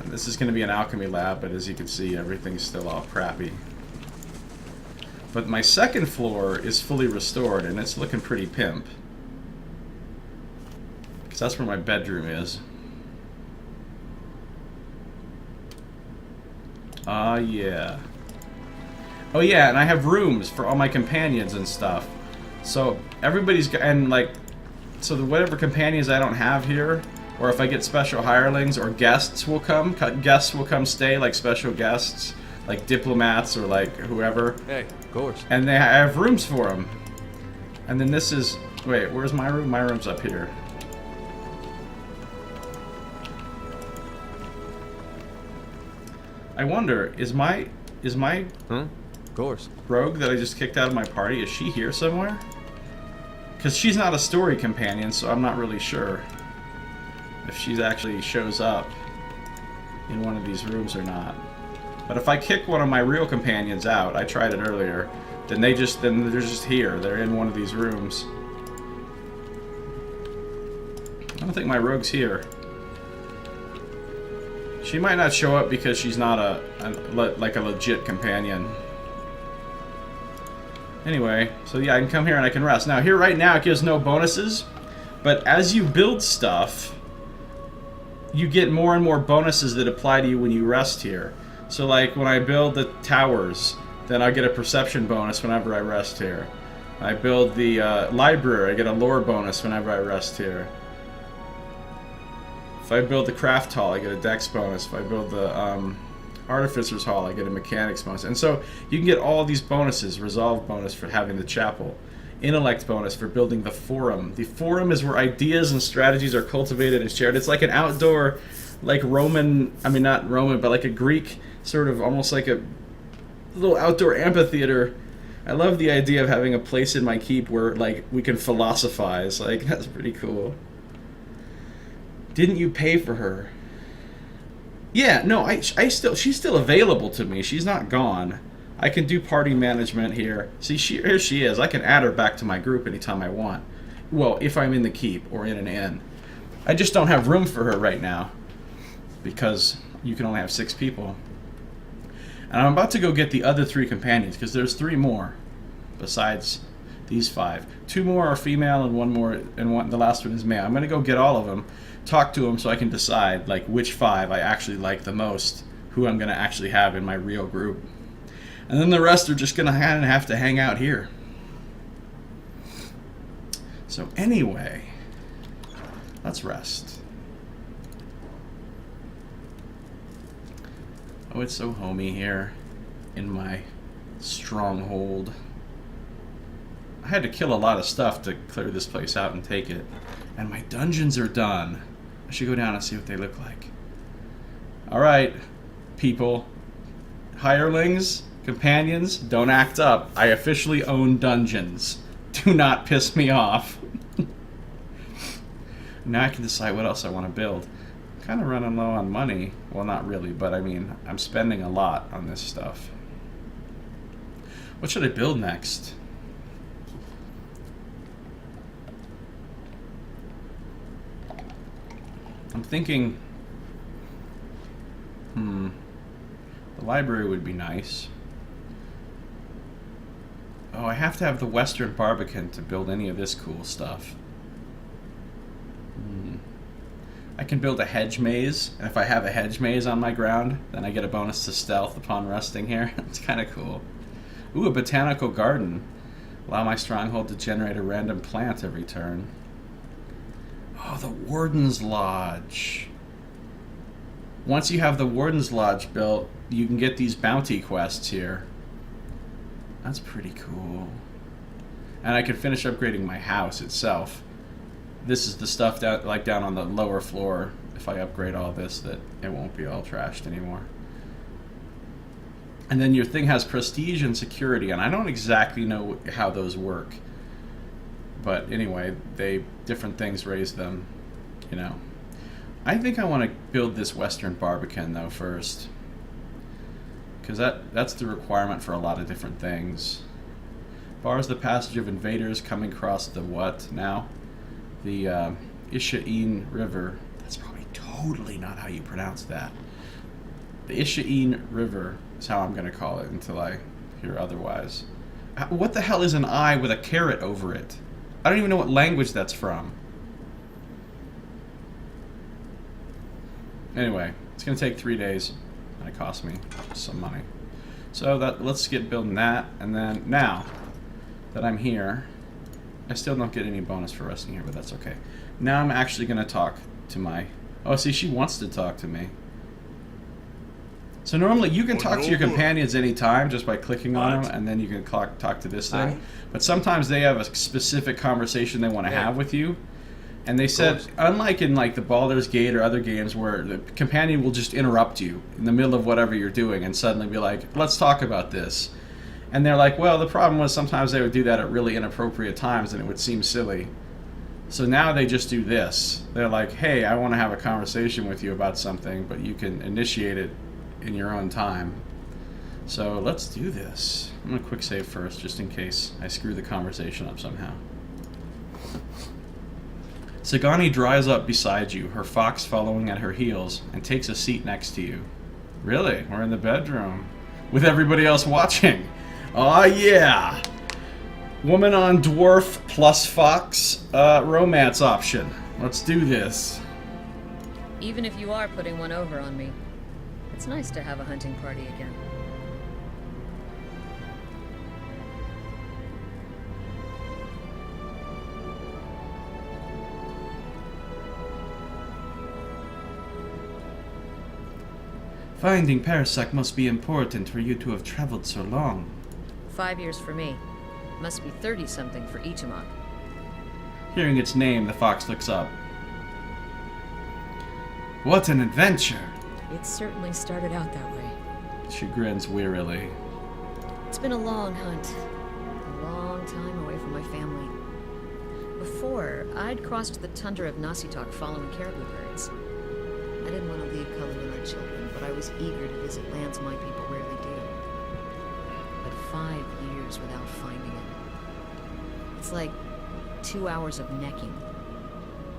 And this is going to be an alchemy lab, but as you can see, everything's still all crappy. But my second floor is fully restored, and it's looking pretty pimp, because that's where my bedroom is. Yeah. Oh yeah, and I have rooms for all my companions and stuff. So everybody's and like so the whatever companions I don't have here, or if I get special hirelings or guests will come, stay, like special guests, like diplomats or like whoever. Hey, of course. And I have rooms for them. And then this is, wait, where's my room? My room's up here. I wonder, is my Of course. rogue that I just kicked out of my party, is she here somewhere? Because she's not a story companion, so I'm not really sure if she actually shows up in one of these rooms or not. But if I kick one of my real companions out, I tried it earlier, then they're just here. They're in one of these rooms. I don't think my rogue's here. She might not show up because she's not like a legit companion. Anyway, so yeah, I can come here and I can rest. Now, here right now, it gives no bonuses, but as you build stuff, you get more and more bonuses that apply to you when you rest here. So, like, when I build the towers, then I get a perception bonus whenever I rest here. I build the library, I get a lore bonus whenever I rest here. If I build the craft hall, I get a dex bonus. If I build the artificer's hall, I get a mechanics bonus. And so you can get all these bonuses. Resolve bonus for having the chapel. Intellect bonus for building the forum. The forum is where ideas and strategies are cultivated and shared. It's like an outdoor, like Roman, I mean not Roman, but like a Greek sort of almost like a little outdoor amphitheater. I love the idea of having a place in my keep where like we can philosophize. Like, that's pretty cool. Didn't you pay for her? Yeah, no, she's still available to me. She's not gone. I can do party management here. See, here she is. I can add her back to my group anytime I want. Well, if I'm in the keep or in an inn. I just don't have room for her right now because you can only have 6 people. And I'm about to go get the other 3 companions because there's 3 more besides these 5. 2 more are female and 1 more, and the last one is male. I'm going to go get all of them, talk to them so I can decide like which 5 I actually like the most, who I'm going to actually have in my real group. And then the rest are just going to have to hang out here. So anyway, let's rest. Oh, it's so homey here in my stronghold. I had to kill a lot of stuff to clear this place out and take it. And my dungeons are done. I should go down and see what they look like. Alright, people. Hirelings, companions, don't act up. I officially own dungeons. Do not piss me off. Now I can decide what else I want to build. I'm kind of running low on money. Well, not really, but I mean, I'm spending a lot on this stuff. What should I build next? I'm thinking, the library would be nice. Oh, I have to have the Western Barbican to build any of this cool stuff. I can build a hedge maze, and if I have a hedge maze on my ground, then I get a bonus to stealth upon resting here. It's kind of cool. Ooh, a botanical garden. Allow my stronghold to generate a random plant every turn. Oh, the Warden's Lodge. Once you have the Warden's Lodge built, you can get these bounty quests here. That's pretty cool. And I can finish upgrading my house itself. This is the stuff down on the lower floor. If I upgrade all this, that it won't be all trashed anymore. And then your thing has prestige and security, and I don't exactly know how those work. But anyway, different things raise them, you know. I think I want to build this Western Barbican, though, first. Because that's the requirement for a lot of different things. Bars the passage of invaders coming across the what now? The Isometric River. That's probably totally not how you pronounce that. The Isometric River is how I'm going to call it until I hear otherwise. What the hell is an eye with a caret over it? I don't even know what language that's from. Anyway, it's going to take 3 days. And it cost me some money. So let's get building that. And then now that I'm here, I still don't get any bonus for resting here, but that's okay. Now I'm actually going to talk to my... Oh, see, she wants to talk to me. So normally you can talk to your companions anytime just by clicking on them, and then you can talk to this thing. But sometimes they have a specific conversation they want to have with you. And they said, unlike in like the Baldur's Gate or other games where the companion will just interrupt you in the middle of whatever you're doing and suddenly be like, let's talk about this. And they're like, well, the problem was sometimes they would do that at really inappropriate times and it would seem silly. So now they just do this. They're like, hey, I want to have a conversation with you about something, but you can initiate it in your own time. So let's do this. I'm going to quick save first, just in case I screw the conversation up somehow. Sagani dries up beside you, her fox following at her heels, and takes a seat next to you. Really? We're in the bedroom. With everybody else watching. Aw, yeah! Woman on dwarf plus fox romance option. Let's do this. Even if you are putting one over on me, it's nice to have a hunting party again. Finding Parasak must be important for you to have traveled so long. 5 years for me. Must be 30-something for Ichimok. Hearing its name, the fox looks up. What an adventure! It certainly started out that way. She grins wearily. It's been a long hunt. A long time away from my family. Before, I'd crossed the tundra of Nasitok following caribou birds. I didn't want to leave Cullen and our children, but I was eager to visit lands my people rarely do. But 5 years without finding it. It's like 2 hours of necking.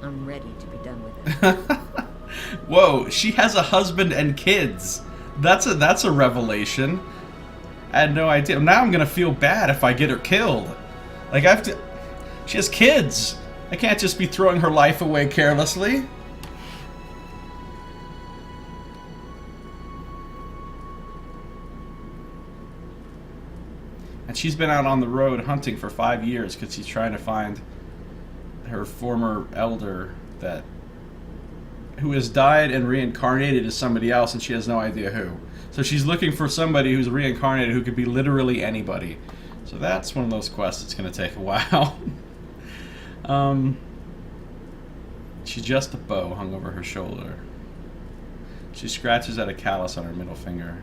I'm ready to be done with it. Whoa, she has a husband and kids. That's a revelation. I had no idea. Now I'm gonna feel bad if I get her killed. Like I have to. She has kids. I can't just be throwing her life away carelessly. And she's been out on the road hunting for 5 years because she's trying to find her former elder who has died and reincarnated as somebody else, and she has no idea who. So she's looking for somebody who's reincarnated who could be literally anybody. So that's one of those quests that's going to take a while. She's just a bow hung over her shoulder. She scratches at a callus on her middle finger.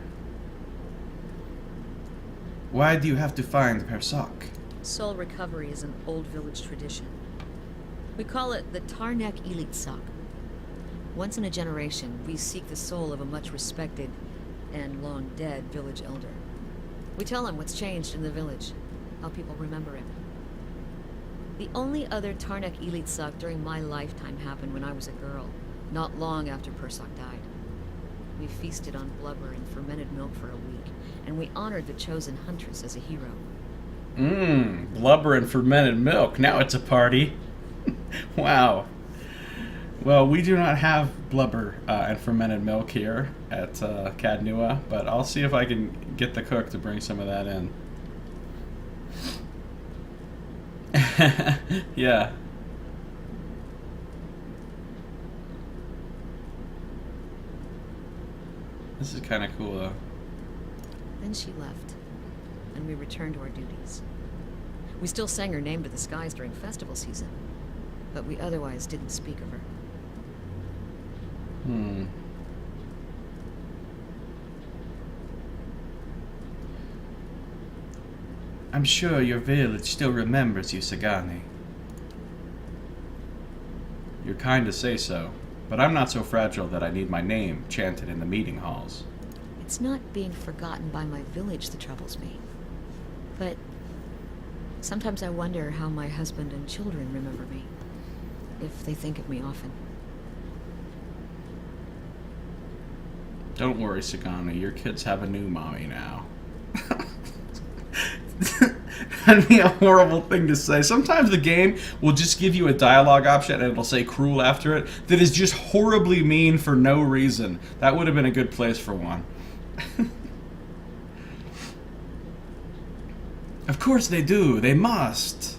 Why do you have to find Persak? Soul recovery is an old village tradition. We call it the Tarnek Elitsak. Once in a generation, we seek the soul of a much respected and long dead village elder. We tell him what's changed in the village, how people remember him. The only other Tarnek Elitsak during my lifetime happened when I was a girl, not long after Persak died. We feasted on blubber and fermented milk for a week, and we honored the chosen huntress as a hero. Blubber and fermented milk. Now it's a party. Wow. Well, we do not have blubber and fermented milk here at Cadnua, but I'll see if I can get the cook to bring some of that in. Yeah. This is kind of cool, though. Then she left, and we returned to our duties. We still sang her name to the skies during festival season, but we otherwise didn't speak of her. I'm sure your village still remembers you, Sagani. You're kind to say so, but I'm not so fragile that I need my name chanted in the meeting halls. It's not being forgotten by my village that troubles me. But sometimes I wonder how my husband and children remember me, if they think of me often. Don't worry, Sagani, your kids have a new mommy now. That'd be a horrible thing to say. Sometimes the game will just give you a dialogue option and it'll say cruel after it that is just horribly mean for no reason. That would have been a good place for one. Of course they do. They must.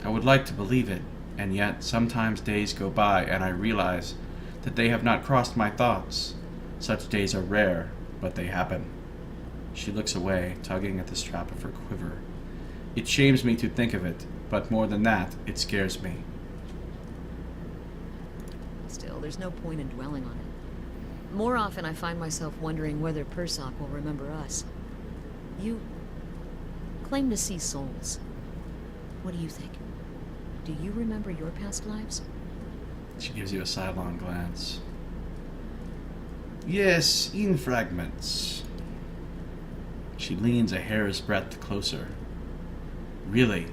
I would like to believe it, and yet sometimes days go by and I realize that they have not crossed my thoughts. Such days are rare, but they happen. She looks away, tugging at the strap of her quiver. It shames me to think of it, but more than that, it scares me. Still, there's no point in dwelling on it. More often I find myself wondering whether Persoc will remember us. You claim to see souls. What do you think? Do you remember your past lives? She gives you a sidelong glance. Yes, in fragments. She leans a hair's breadth closer. Really?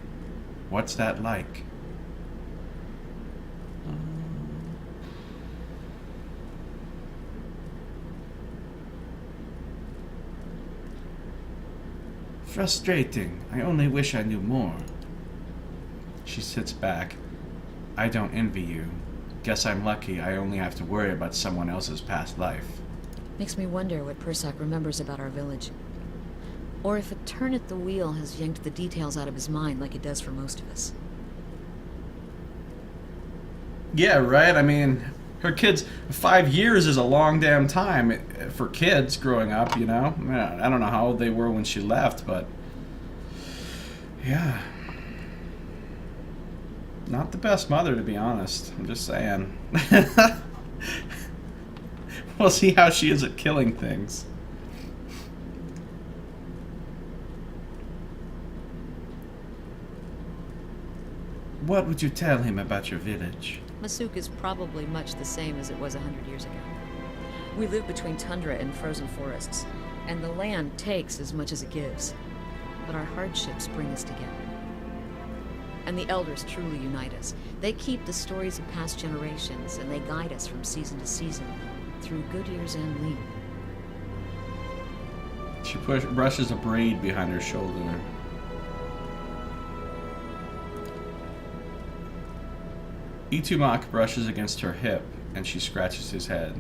What's that like? Frustrating. I only wish I knew more. She sits back. I don't envy you. Guess I'm lucky I only have to worry about someone else's past life. Makes me wonder what Persoc remembers about our village. Or if a turn at the wheel has yanked the details out of his mind like it does for most of us. Yeah, right? I mean, her kids, 5 years is a long damn time for kids growing up, you know? I don't know how old they were when she left, but... yeah. Not the best mother, to be honest. I'm just saying. We'll see how she is at killing things. What would you tell him about your village? Masuk is probably much the same as it was 100 years ago. We live between tundra and frozen forests, and the land takes as much as it gives. But our hardships bring us together. And the elders truly unite us. They keep the stories of past generations, and they guide us from season to season, through good years and lean. She brushes a braid behind her shoulder. Itumak brushes against her hip, and she scratches his head.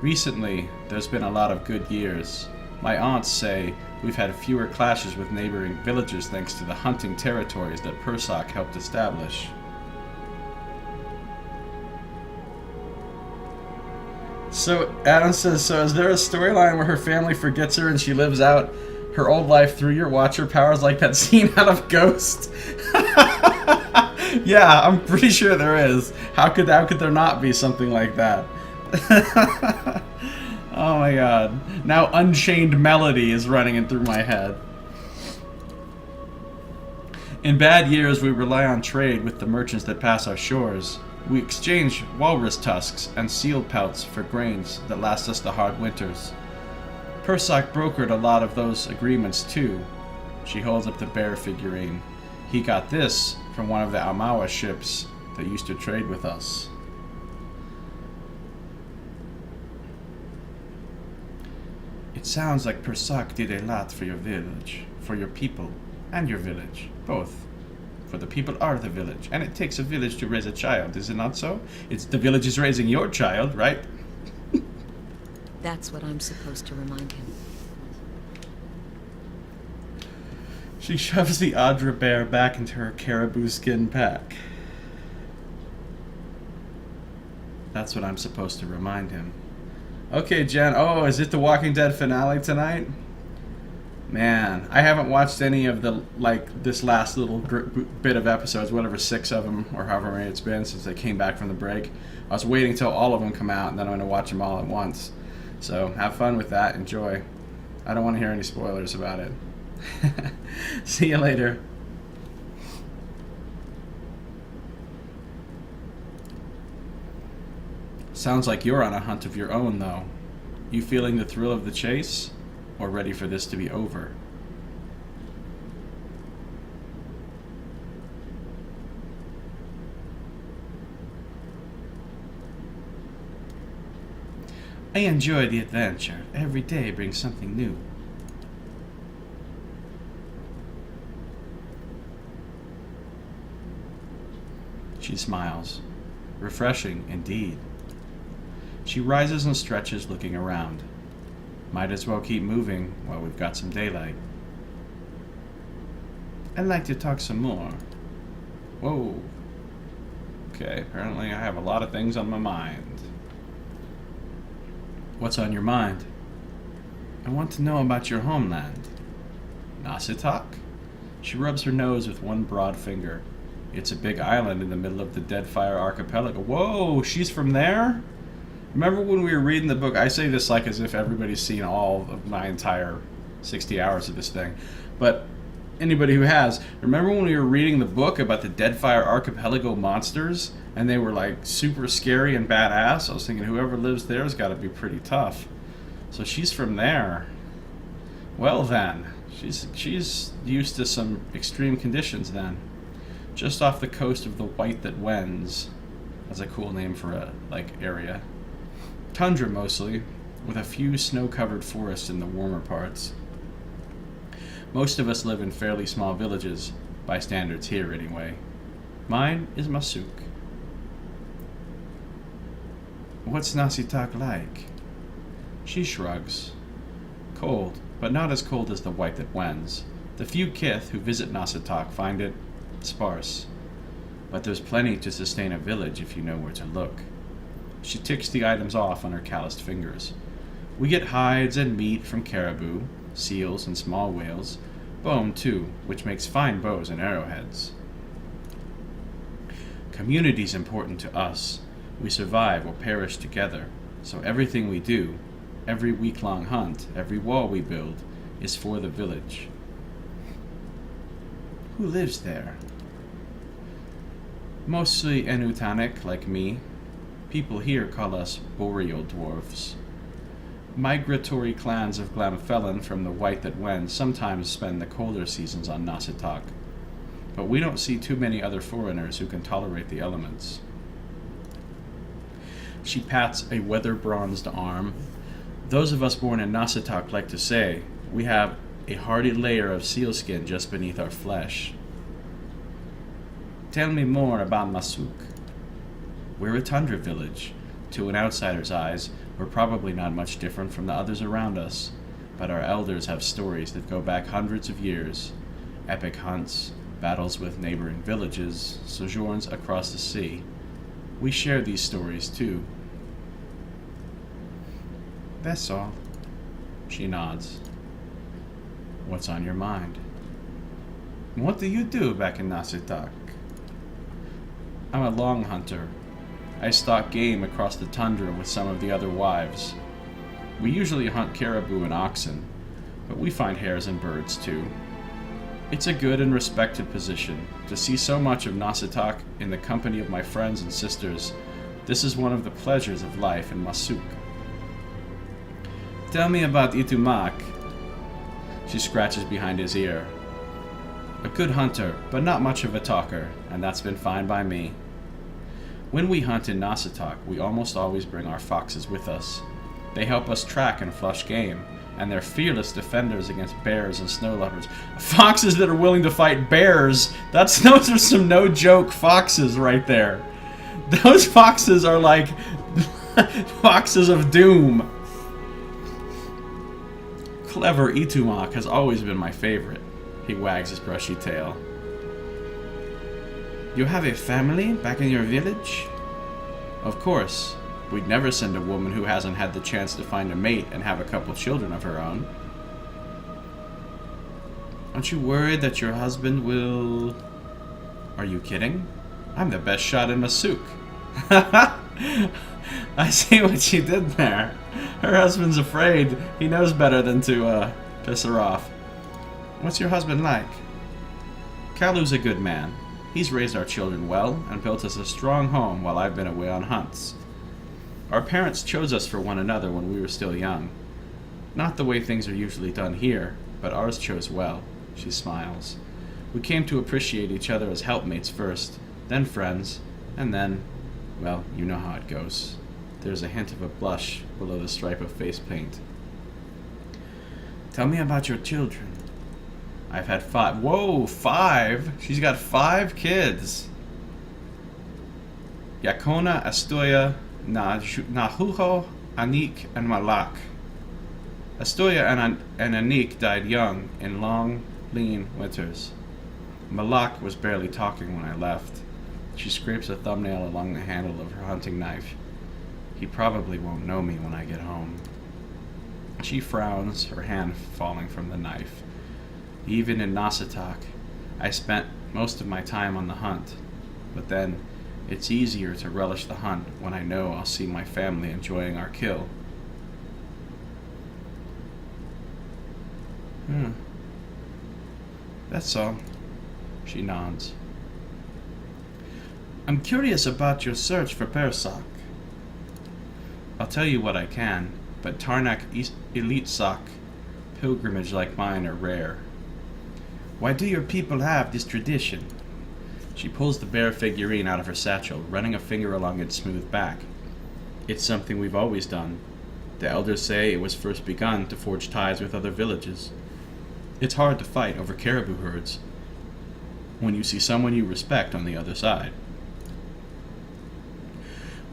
Recently, there's been a lot of good years. My aunts say we've had fewer clashes with neighboring villages thanks to the hunting territories that Persoc helped establish. So, Adam says, so is there a storyline where her family forgets her and she lives out her old life through your watcher powers like that scene out of Ghost? Yeah, I'm pretty sure there is. How could there not be something like that? Oh my god. Now Unchained Melody is running in through my head. In bad years, we rely on trade with the merchants that pass our shores. We exchange walrus tusks and seal pelts for grains that last us the hard winters. Persoc brokered a lot of those agreements too. She holds up the bear figurine. He got this from one of the Amawa ships that used to trade with us. It sounds like Persoc did a lot for your village, for your people, and your village, both. For the people are the village, and it takes a village to raise a child, is it not so? It's the village is raising your child, right? That's what I'm supposed to remind him. She shoves the Adra bear back into her caribou skin pack. That's what I'm supposed to remind him. Okay, Jen. Oh, is it the Walking Dead finale tonight? Man, I haven't watched any of the, this last little bit of episodes, whatever, 6 of them, or however many it's been since they came back from the break. I was waiting till all of them come out, and then I'm going to watch them all at once. So, have fun with that. Enjoy. I don't want to hear any spoilers about it. See you later. Sounds like you're on a hunt of your own, though. You feeling the thrill of the chase? Or ready for this to be over? I enjoy the adventure. Every day brings something new. She smiles. Refreshing, indeed. She rises and stretches, looking around. Might as well keep moving while we've got some daylight. I'd like to talk some more. Whoa. Okay, apparently I have a lot of things on my mind. What's on your mind? I want to know about your homeland. Nasitak? She rubs her nose with one broad finger. It's a big island in the middle of the Deadfire Archipelago. Whoa, she's from there? Remember when we were reading the book? I say this like as if everybody's seen all of my entire 60 hours of this thing. But anybody who has, remember when we were reading the book about the Deadfire Archipelago monsters? And they were like super scary and badass? I was thinking whoever lives there has got to be pretty tough. So she's from there. Well then, she's used to some extreme conditions then. Just off the coast of the White That Wends. That's a cool name for a area. Tundra mostly, with a few snow-covered forests in the warmer parts. Most of us live in fairly small villages, by standards here anyway. Mine is Masuk. What's Nasitak like? She shrugs. Cold, but not as cold as the White That Wends. The few kith who visit Nasitak find it sparse. But there's plenty to sustain a village if you know where to look. She ticks the items off on her calloused fingers. We get hides and meat from caribou, seals and small whales, bone too, which makes fine bows and arrowheads. Community's important to us. We survive or perish together, so everything we do, every week-long hunt, every wall we build, is for the village. Who lives there? Mostly Enutanic, like me. People here call us boreal dwarves. Migratory clans of Glamfellan from the White That Wends sometimes spend the colder seasons on Nasitak, but we don't see too many other foreigners who can tolerate the elements. She pats a weather-bronzed arm. Those of us born in Nasitak like to say, we have a hardy layer of sealskin just beneath our flesh. Tell me more about Masuk. We're a tundra village. To an outsider's eyes, we're probably not much different from the others around us, but our elders have stories that go back hundreds of years. Epic hunts, battles with neighboring villages, sojourns across the sea. We share these stories too. That's all. She nods. What's on your mind? What do you do back in Nasitak? I'm a long hunter. I stalk game across the tundra with some of the other wives. We usually hunt caribou and oxen, but we find hares and birds too. It's a good and respected position. To see so much of Nasitak in the company of my friends and sisters, this is one of the pleasures of life in Masuk. Tell me about Itumak. She scratches behind his ear. A good hunter, but not much of a talker, and that's been fine by me. When we hunt in Nasitak, we almost always bring our foxes with us. They help us track and flush game, and they're fearless defenders against bears and snow leopards. Foxes that are willing to fight bears! Those are some no-joke foxes right there. Those foxes are like foxes of doom. Clever Itumak has always been my favorite. He wags his brushy tail. You have a family back in your village? Of course. We'd never send a woman who hasn't had the chance to find a mate and have a couple children of her own. Aren't you worried that your husband will... Are you kidding? I'm the best shot in Masuk. I see what you did there. Her husband's afraid. He knows better than to piss her off. What's your husband like? Kalu's a good man. He's raised our children well and built us a strong home while I've been away on hunts. Our parents chose us for one another when we were still young. Not the way things are usually done here, but ours chose well. She smiles. We came to appreciate each other as helpmates first, then friends, and then, well, you know how it goes. There's a hint of a blush below the stripe of face paint. Tell me about your children. I've had 5. Whoa, 5? She's got 5 kids. Yakona, Astoya, Nahuho, Anik, and Malak. Astoya and Anik died young in long, lean winters. Malak was barely talking when I left. She scrapes a thumbnail along the handle of her hunting knife. He probably won't know me when I get home. She frowns, her hand falling from the knife. Even in Nasatak, I spent most of my time on the hunt, but then it's easier to relish the hunt when I know I'll see my family enjoying our kill. That's all. She nods. I'm curious about your search for Persak. I'll tell you what I can, but Tarnak Elite Sock pilgrimage like mine are rare. Why do your people have this tradition? She pulls the bear figurine out of her satchel, running a finger along its smooth back. It's something we've always done. The elders say it was first begun to forge ties with other villages. It's hard to fight over caribou herds when you see someone you respect on the other side.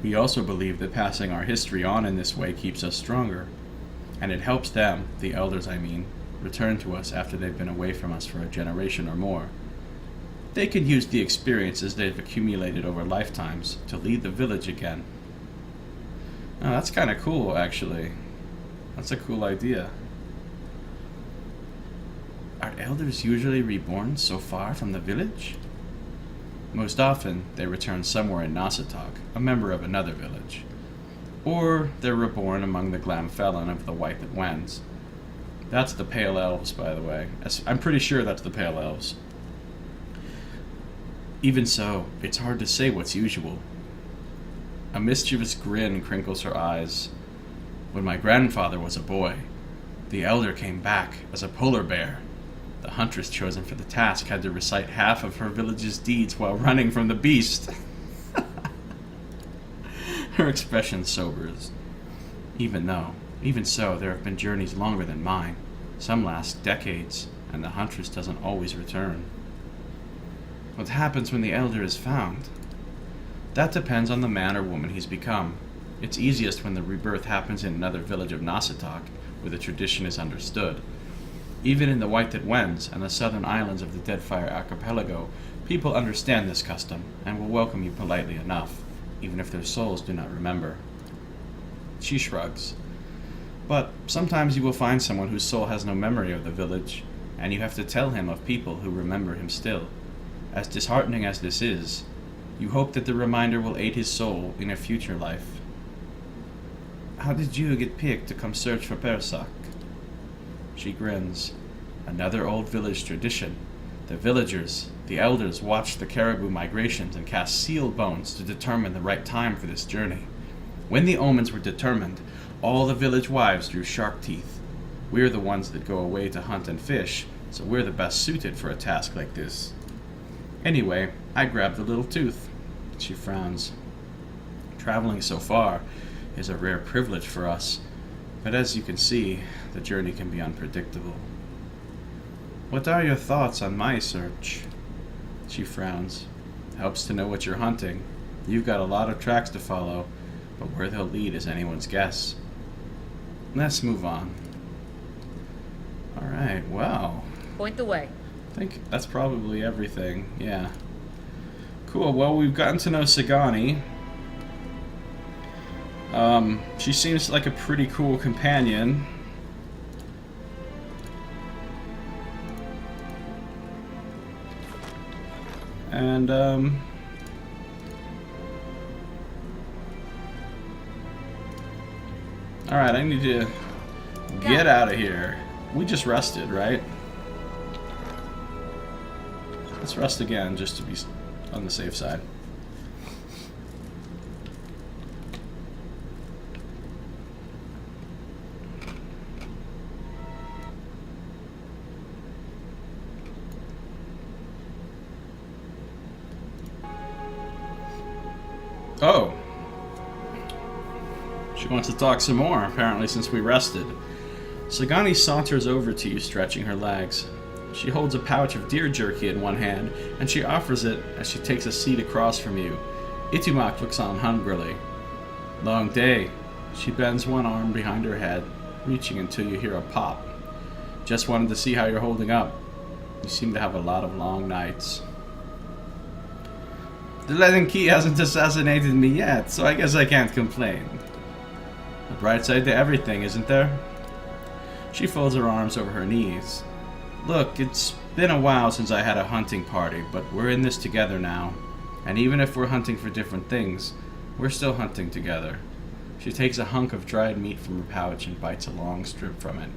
We also believe that passing our history on in this way keeps us stronger, and it helps them, the elders I mean, return to us after they've been away from us for a generation or more. They can use the experiences they've accumulated over lifetimes to lead the village again. Oh, that's kind of cool, actually. That's a cool idea. Are elders usually reborn so far from the village? Most often, they return somewhere in Nasatak, a member of another village. Or they're reborn among the Glamfelon of the White That Wends. That's the Pale Elves, by the way. I'm pretty sure that's the Pale Elves. Even so, it's hard to say what's usual. A mischievous grin crinkles her eyes. When my grandfather was a boy, the elder came back as a polar bear. The huntress chosen for the task had to recite half of her village's deeds while running from the beast. Her expression sobers. Even so, there have been journeys longer than mine. Some last decades, and the huntress doesn't always return. What happens when the elder is found? That depends on the man or woman he's become. It's easiest when the rebirth happens in another village of Nasatak, where the tradition is understood. Even in the White That Wends and the southern islands of the Deadfire Archipelago, people understand this custom and will welcome you politely enough, even if their souls do not remember. She shrugs. But sometimes you will find someone whose soul has no memory of the village, and you have to tell him of people who remember him still. As disheartening as this is, you hope that the reminder will aid his soul in a future life. How did you get picked to come search for Persak? She grins. Another old village tradition. The villagers, the elders, watch the caribou migrations and cast seal bones to determine the right time for this journey. When the omens were determined, all the village wives drew shark teeth. We're the ones that go away to hunt and fish, so we're the best suited for a task like this. Anyway, I grabbed the little tooth. She frowns. Traveling so far is a rare privilege for us, but as you can see, the journey can be unpredictable. What are your thoughts on my search? She frowns. Helps to know what you're hunting. You've got a lot of tracks to follow, but where they'll lead is anyone's guess. Let's move on. Alright, well. Point the way. I think that's probably everything, yeah. Cool, well, we've gotten to know Sagani. She seems like a pretty cool companion. And, alright, I need to get out of here. We just rested, right? Let's rest again, just to be on the safe side. Oh. She wants to talk some more, apparently, since we rested. Sagani saunters over to you, stretching her legs. She holds a pouch of deer jerky in one hand, and she offers it as she takes a seat across from you. Itumak looks on hungrily. Long day. She bends one arm behind her head, reaching until you hear a pop. Just wanted to see how you're holding up. You seem to have a lot of long nights. The Leaden Key hasn't assassinated me yet, so I guess I can't complain. A bright side to everything, isn't there? She folds her arms over her knees. Look, it's been a while since I had a hunting party, but we're in this together now. And even if we're hunting for different things, we're still hunting together. She takes a hunk of dried meat from her pouch and bites a long strip from it.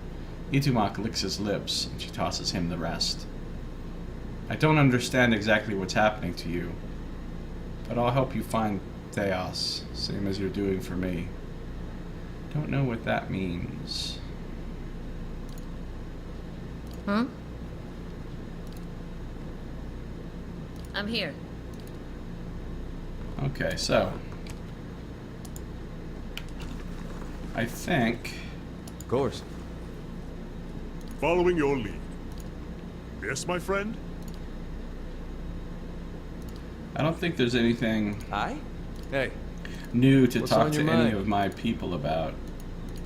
Itumak licks his lips, and she tosses him the rest. I don't understand exactly what's happening to you, but I'll help you find Theos, same as you're doing for me. Don't know what that means. Huh? I'm here. Okay, so I think Of course. Following your lead. Yes, my friend? I don't think there's anything Aye? Hey. new to What's talk on to your any mind? of my people about.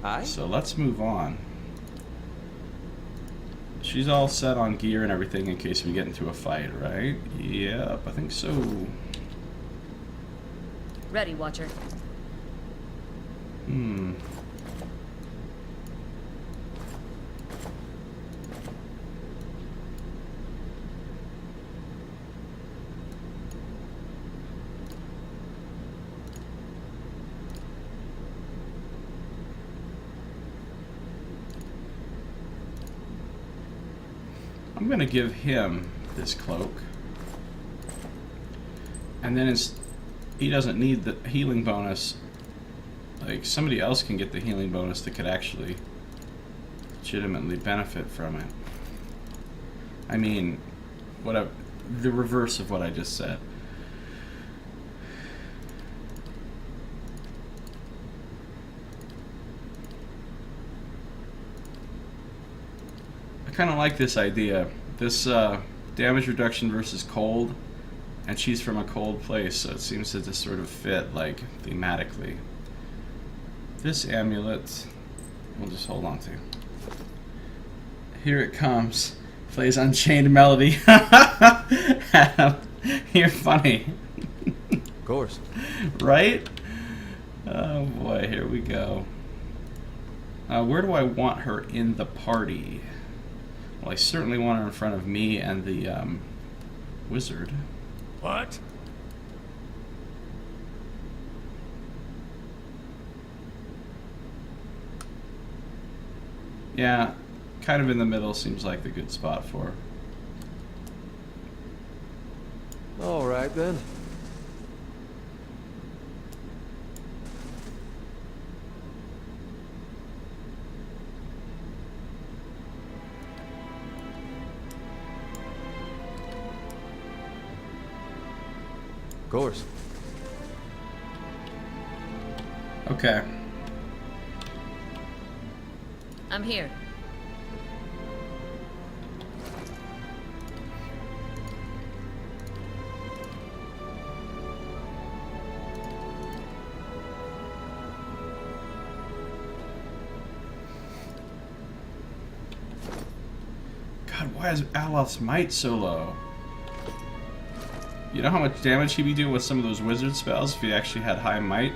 Aye? So let's move on. She's all set on gear and everything in case we get into a fight, right? Yep, I think so. Ready, Watcher. I'm gonna give him this cloak. And then he doesn't need the healing bonus. Like, somebody else can get the healing bonus that could actually legitimately benefit from it. I mean, whatever, the reverse of what I just said. I kind of like this idea. This damage reduction versus cold, and she's from a cold place, so it seems to just sort of fit, like, thematically. This amulet, we'll just hold on to. Here it comes. Plays Unchained Melody. Adam, you're funny. Of course. Right? Oh boy, here we go. Where do I want her in the party? Well, I certainly want her in front of me and the wizard. What? Yeah, kind of in the middle seems like the good spot for her. All right, then. Of course. Okay. I'm here. God, why is Alof's might so low? You know how much damage he'd be doing with some of those wizard spells if he actually had high might?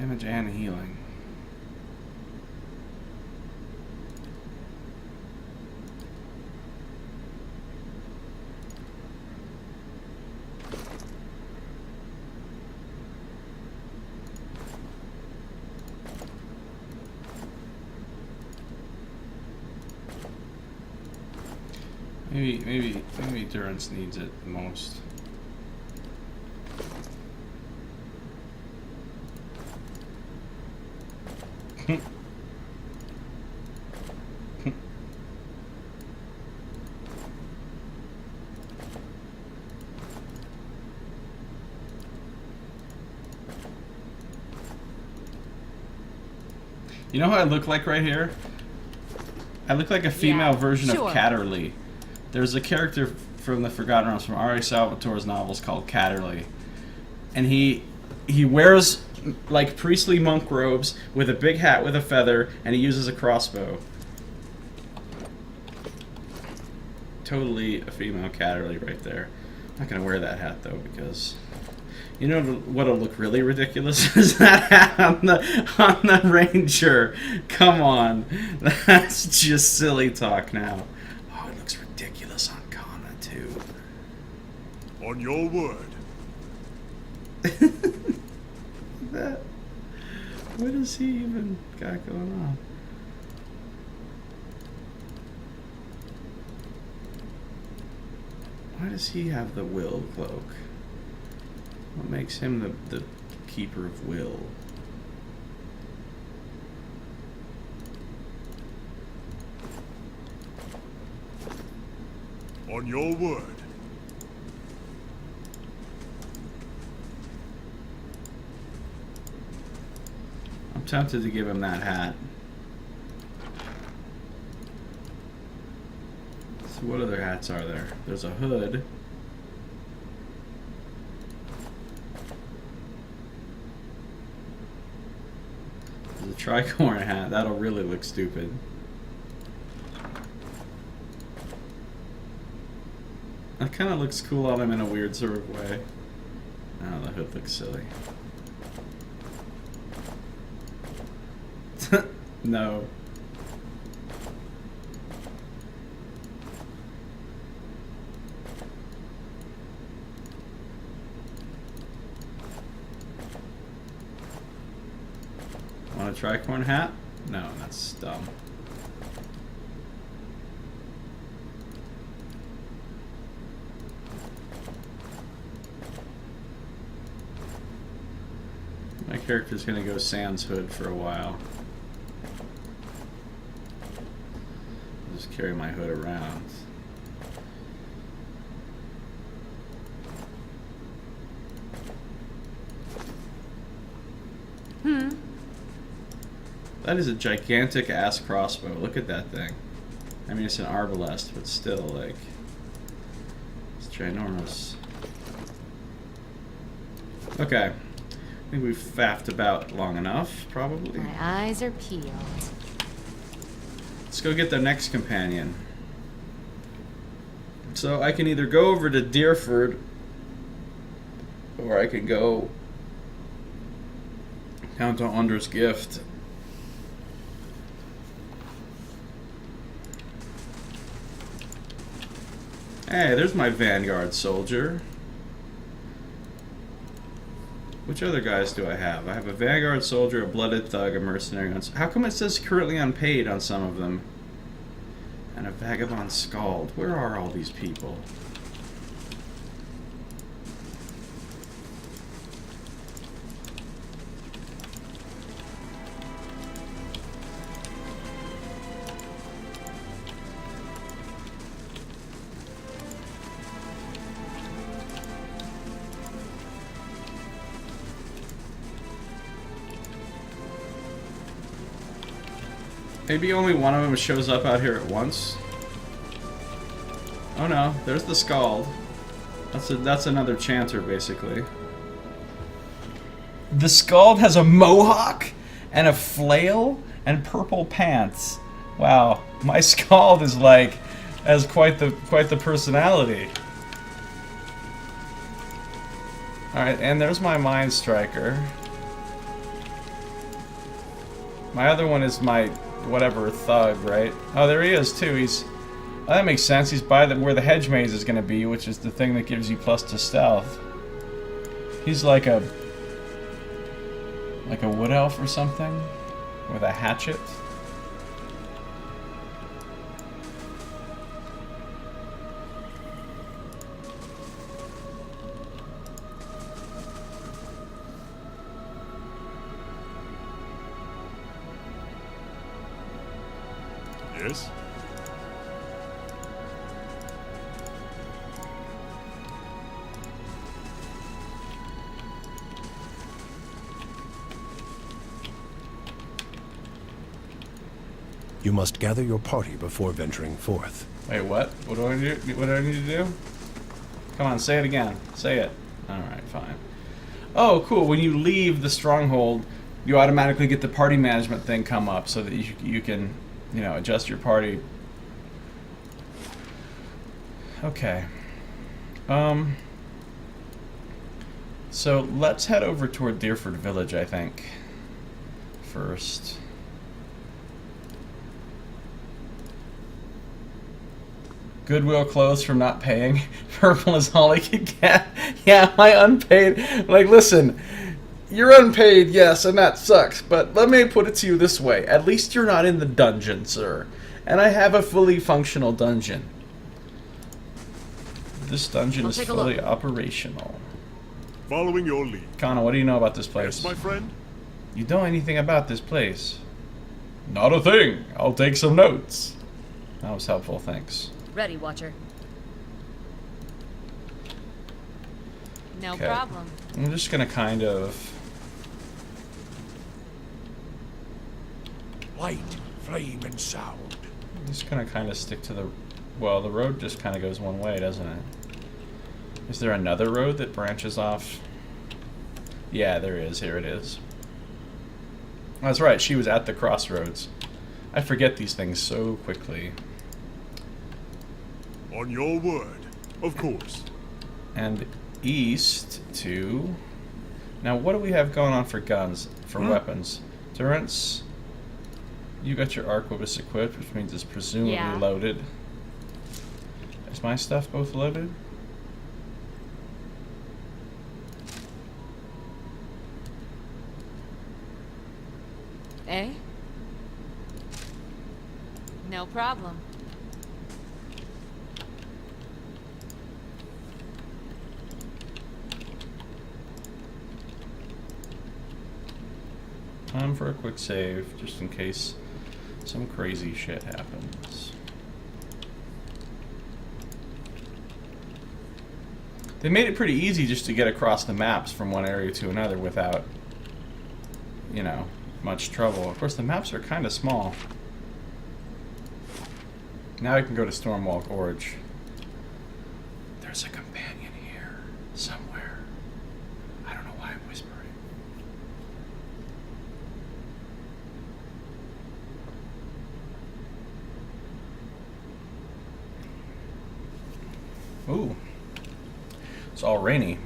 Damage and healing. Maybe Durance needs it the most. You know who I look like right here? I look like a female version of Catterley. There's a character from the Forgotten Realms from R.A. Salvatore's novels called Catterley. And he wears like priestly monk robes with a big hat with a feather, and he uses a crossbow. Totally a female Catterley right there. I'm not gonna wear that hat though, because you know what'll look really ridiculous is that hat on the Ranger. Come on, that's just silly talk now. Oh, it looks ridiculous on Kana too. On your word. What has he even got going on? Why does he have the will cloak? What makes him the keeper of will? On your word. I'm tempted to give him that hat. So what other hats are there? There's a hood. There's a tricorn hat. That'll really look stupid. That kind of looks cool on him in a weird sort of way. Oh, the hood looks silly. No. Want a tricorn hat? No, that's dumb. My character's gonna go sans hood for a while. I'll just carry my hood around. That is a gigantic ass crossbow. Look at that thing. I mean, it's an arbalest, but still, like, it's ginormous. Okay. I think we've faffed about long enough, probably. My eyes are peeled. Let's go get the next companion. So I can either go over to Deerford, or I can go down to Under's Gift. Hey, there's my Vanguard soldier. Which other guys do I have? I have a Vanguard soldier, a blooded thug, a mercenary. How come it says currently unpaid on some of them? And a vagabond scald. Where are all these people? Maybe only one of them shows up out here at once. Oh no, there's the Scald. That's another chanter, basically. The Scald has a mohawk and a flail and purple pants. Wow, my Scald is like has quite the personality. All right, and there's my Mind Striker. My other one is my whatever thug, right? Oh, there he is too. He's oh, that makes sense. He's by where the hedge maze is going to be, which is the thing that gives you plus to stealth. He's like a wood elf or something with a hatchet. Yes? You must gather your party before venturing forth. Wait, what? What do I do? What do I need to do? Come on, say it again. Say it. Alright, fine. Oh, cool. When you leave the stronghold, you automatically get the party management thing come up so that you can, you know, adjust your party. Okay. So let's head over toward Deerford Village, I think. First. Goodwill closed from not paying. Purple is all he could get. Yeah, my unpaid. Like, listen, you're unpaid, yes, and that sucks. But let me put it to you this way: at least you're not in the dungeon, sir. And I have a fully functional dungeon. This dungeon is fully operational. Following your lead. Connor, what do you know about this place? Yes, my friend? You don't know anything about this place. Not a thing. I'll take some notes. That was helpful, thanks. Ready, Watcher. No Okay. problem. I'm just gonna kind of... Light, flame, and sound. I'm just gonna kind of stick to the... Well, the road just kind of goes one way, doesn't it? Is there another road that branches off? Yeah, there is. Here it is. That's right, she was at the crossroads. I forget these things so quickly. On your word, of course. And east to... Now, what do we have going on for guns? For weapons? Durance? You got your arquebus equipped, which means it's presumably Yeah. loaded. Is my stuff both loaded? Eh? No problem. Time for a quick save, just in case some crazy shit happens. They made it pretty easy just to get across the maps from one area to another without, you know, much trouble. Of course, the maps are kind of small. Now I can go to Stormwall Gorge. There's a companion here, somewhere. I don't know why I'm whispering. Ooh. It's all rainy.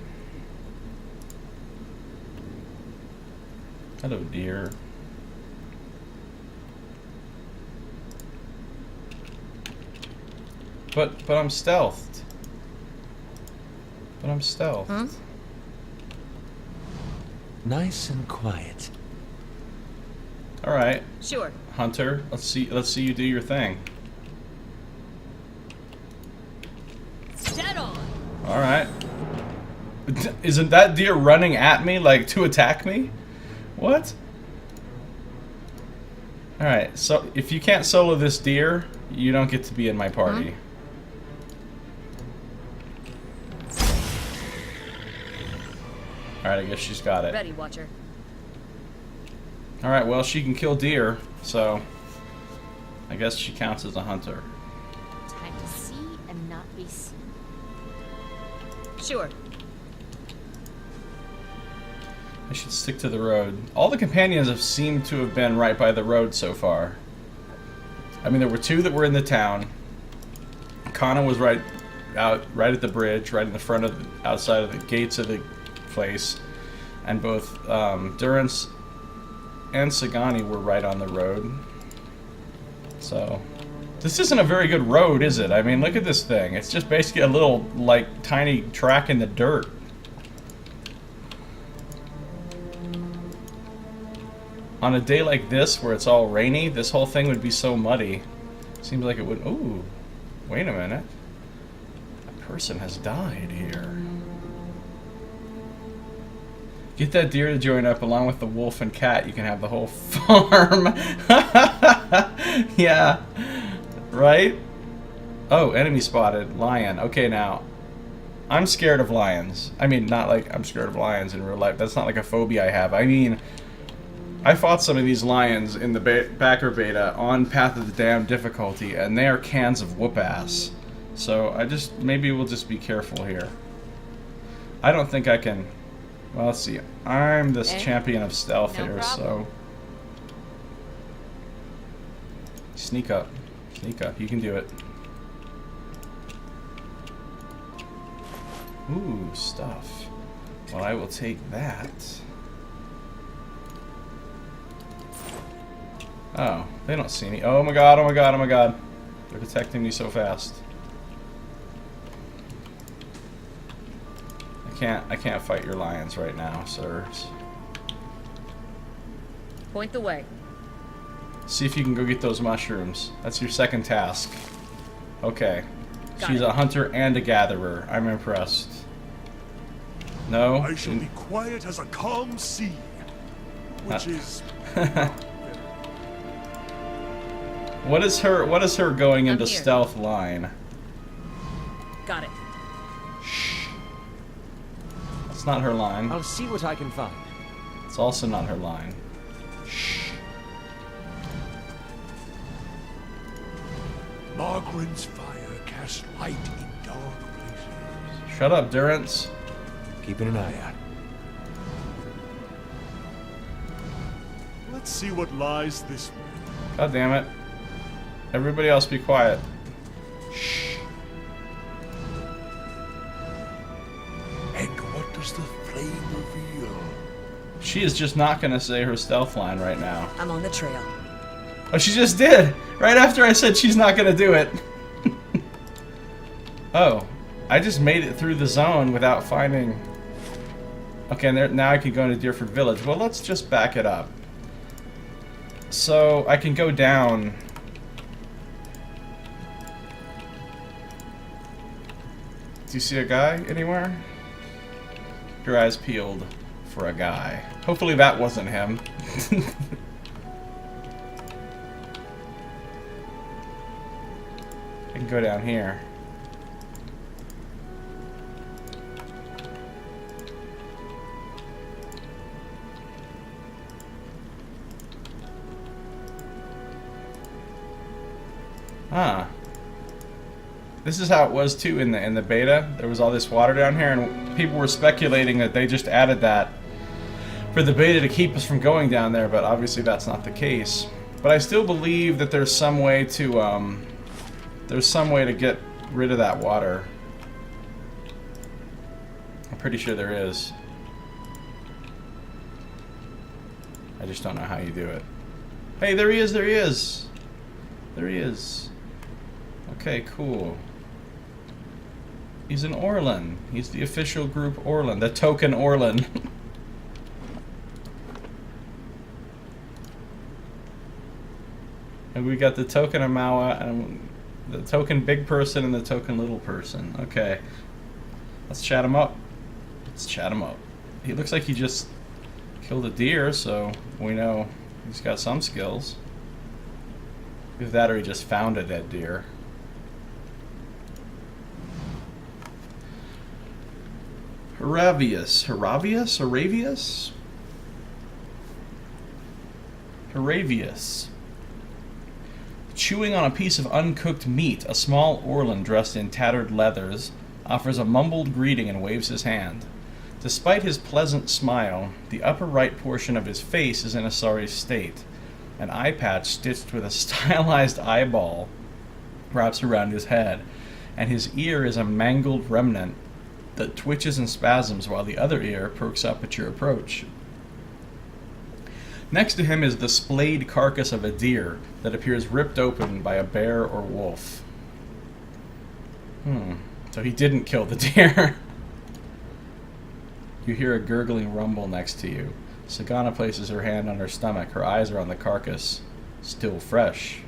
Hello, dear. But I'm stealthed. But I'm stealthed. Huh? Nice and quiet. All right, Sure. Hunter. Let's see you do your thing. Dead on. All right. Isn't that deer running at me like to attack me? What? All right. So if you can't solo this deer, you don't get to be in my party. All right. I guess she's got it. Ready, Watcher. All right. Well, she can kill deer, so I guess she counts as a hunter. Time to see and not be seen. Sure. I should stick to the road. All the companions have seemed to have been right by the road so far. I mean, there were two that were in the town. Kana was right at the bridge, right in the front of outside of the gates of the place, and both Durance and Sagani were right on the road. So, this isn't a very good road, is it? I mean, look at this thing. It's just basically a little, like, tiny track in the dirt. On a day like this, where it's all rainy, this whole thing would be so muddy. Seems like it would... Ooh, wait a minute. A person has died here. Get that deer to join up along with the wolf and cat. You can have the whole farm. Yeah. Right? Oh, enemy spotted. Lion. Okay, now. I'm scared of lions. I mean, not like I'm scared of lions in real life. That's not like a phobia I have. I mean, I fought some of these lions in the backer beta on Path of the Damned difficulty, and they are cans of whoop ass. So maybe we'll just be careful here. I don't think I can... Well, let's see. I'm this champion of stealth here, so... Sneak up. Sneak up. You can do it. Ooh, stuff. Well, I will take that. Oh, they don't see me. Oh my god, oh my god, oh my god. They're detecting me so fast. I can't fight your lions right now, sirs. Point the way. See if you can go get those mushrooms. That's your second task. Okay. Got She's it. a hunter and a gatherer. I'm impressed. No? I shall be quiet as a calm sea, which is... What is her going into here. stealth line? Got it. It's not her line. I'll see what I can find. It's also not her line. Margaret's fire casts light in dark places. Shut up, Durance. Keeping an eye out. Let's see what lies this way. God damn it. Everybody else be quiet. And what does the flame reveal? She is just not going to say her stealth line right now. I'm on the trail. Oh, she just did! Right after I said she's not going to do it. Oh, I just made it through the zone without finding... Okay, now I can go into Deerford Village. Well, let's just back it up. So, I can go down... Do you see a guy anywhere? Your eyes peeled for a guy. Hopefully that wasn't him. I can go down here. Ah. This is how it was too in the beta. There was all this water down here, and people were speculating that they just added that for the beta to keep us from going down there, but obviously that's not the case. But I still believe that there's some way to get rid of that water. I'm pretty sure there is. I just don't know how you do it. Hey, there he is, there he is. There he is. Okay, cool. He's an Orlan. He's the official group Orlan, the token Orlan. And we got the token Amawa and the token big person and the token little person. Okay. Let's chat him up. Let's chat him up. He looks like he just killed a deer, so we know he's got some skills. Either that or he just found a dead deer. Haravius. Haravius? Haravius? Haravius. Chewing on a piece of uncooked meat, a small Orlan dressed in tattered leathers offers a mumbled greeting and waves his hand. Despite his pleasant smile, the upper right portion of his face is in a sorry state. An eye patch stitched with a stylized eyeball wraps around his head, and his ear is a mangled remnant that twitches and spasms while the other ear perks up at your approach. Next to him is the splayed carcass of a deer that appears ripped open by a bear or wolf. So he didn't kill the deer. You hear a gurgling rumble next to you. Sagana places her hand on her stomach. Her eyes are on the carcass. Still fresh.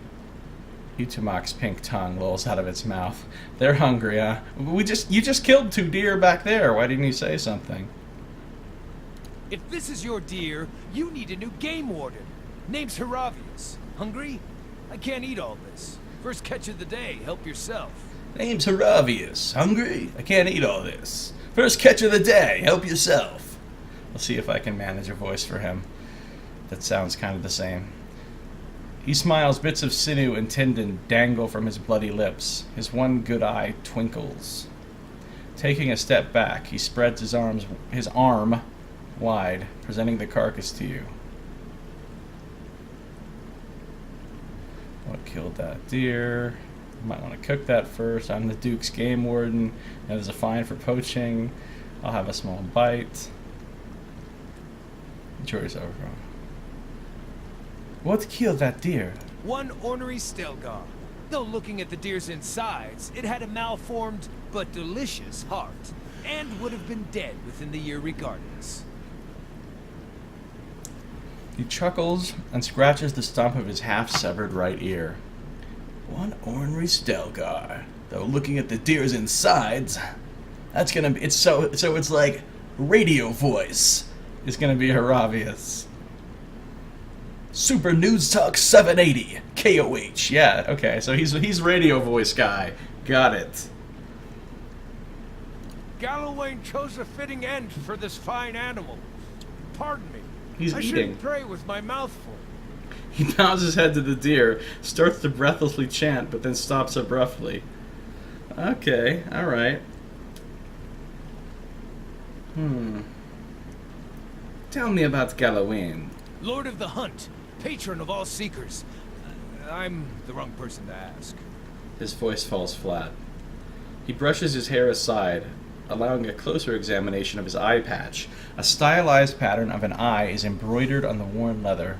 Utamok's pink tongue lolls out of its mouth. They're hungry, huh? You just killed 2 deer back there. Why didn't you say something? If this is your deer, you need a new game warden. Name's Haravius. Hungry? I can't eat all this. First catch of the day, help yourself. Name's Haravius. Hungry? I can't eat all this. First catch of the day, help yourself. I'll see if I can manage a voice for him. That sounds kind of the same. He smiles. Bits of sinew and tendon dangle from his bloody lips. His one good eye twinkles. Taking a step back, he spreads his arm wide, presenting the carcass to you. What killed that deer? You might want to cook that first. I'm the Duke's game warden. That is a fine for poaching. I'll have a small bite. Jury's over. What killed that deer? One ornery Stelgar. Though looking at the deer's insides, it had a malformed but delicious heart, and would have been dead within the year regardless. He chuckles and scratches the stump of his half-severed right ear. One ornery Stelgar. Though looking at the deer's insides, that's gonna be... So it's like radio voice is gonna be Haravius. Super News Talk 780 KOH. Yeah, okay. So he's radio voice guy. Got it. Gallowayne chose a fitting end for this fine animal. Pardon me. He's I eating. shouldn't pray with my mouth full. He bows his head to the deer, starts to breathlessly chant, but then stops abruptly. Okay, alright. Tell me about Gallowayne. Lord of the Hunt, patron of all seekers. I'm the wrong person to ask. His voice falls flat. He brushes his hair aside, allowing a closer examination of his eye patch. A stylized pattern of an eye is embroidered on the worn leather.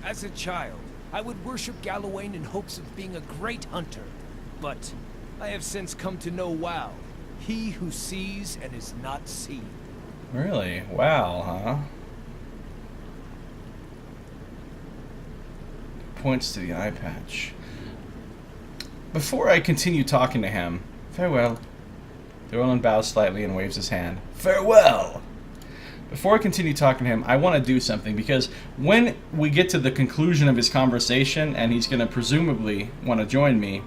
As a child, I would worship Gallowayne in hopes of being a great hunter. But I have since come to know Wow, he who sees and is not seen. Really? Wow, huh? Points to the eye patch. Before I continue talking to him, farewell. Dorlan bows slightly and waves his hand. Farewell! Before I continue talking to him, I want to do something, because when we get to the conclusion of his conversation, and he's going to presumably want to join me,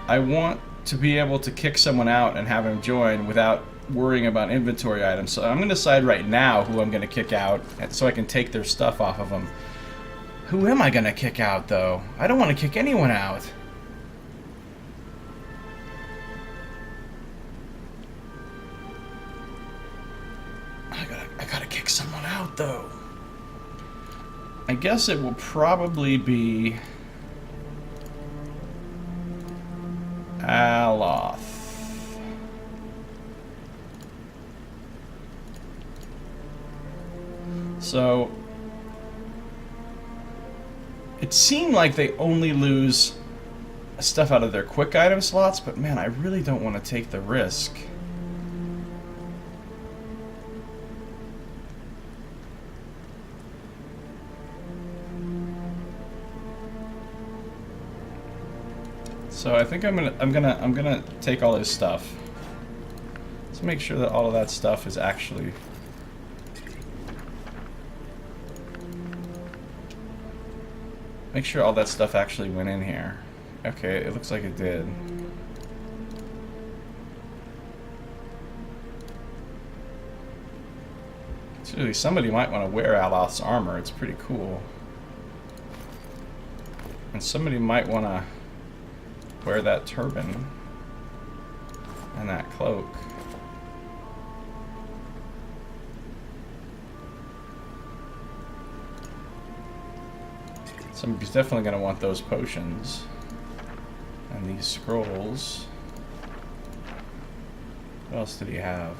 I want to be able to kick someone out and have him join without worrying about inventory items. So I'm going to decide right now who I'm going to kick out, so I can take their stuff off of them. Who am I going to kick out, though? I don't want to kick anyone out. I gotta kick someone out, though. I guess it will probably be Aloth. So it seemed like they only lose stuff out of their quick item slots, but man, I really don't want to take the risk. So I think I'm gonna take all his stuff. Let's make sure that all of that stuff is actually. Make sure all that stuff actually went in here. Okay, it looks like it did. Seriously, somebody might want to wear Aloth's armor. It's pretty cool. And somebody might want to wear that turban and that cloak. Somebody's definitely going to want those potions and these scrolls. What else did he have?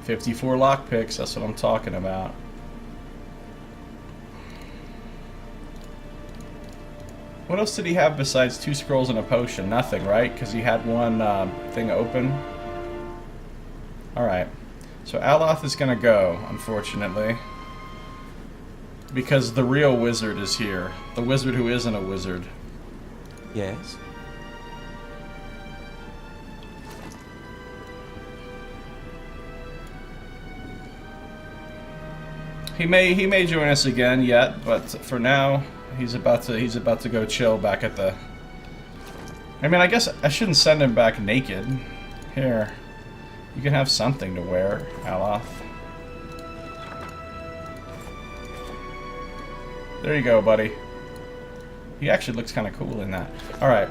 54 lockpicks, that's what I'm talking about. What else did he have besides 2 scrolls and a potion? Nothing, right? Because he had one thing open. Alright. So Aloth is going to go, unfortunately. Because the real wizard is here. The wizard who isn't a wizard. Yes? He may join us again yet, but for now he's about to go chill back at the. I mean, I guess I shouldn't send him back naked. Here, you can have something to wear, Aloth. There you go, buddy. He actually looks kind of cool in that. All right.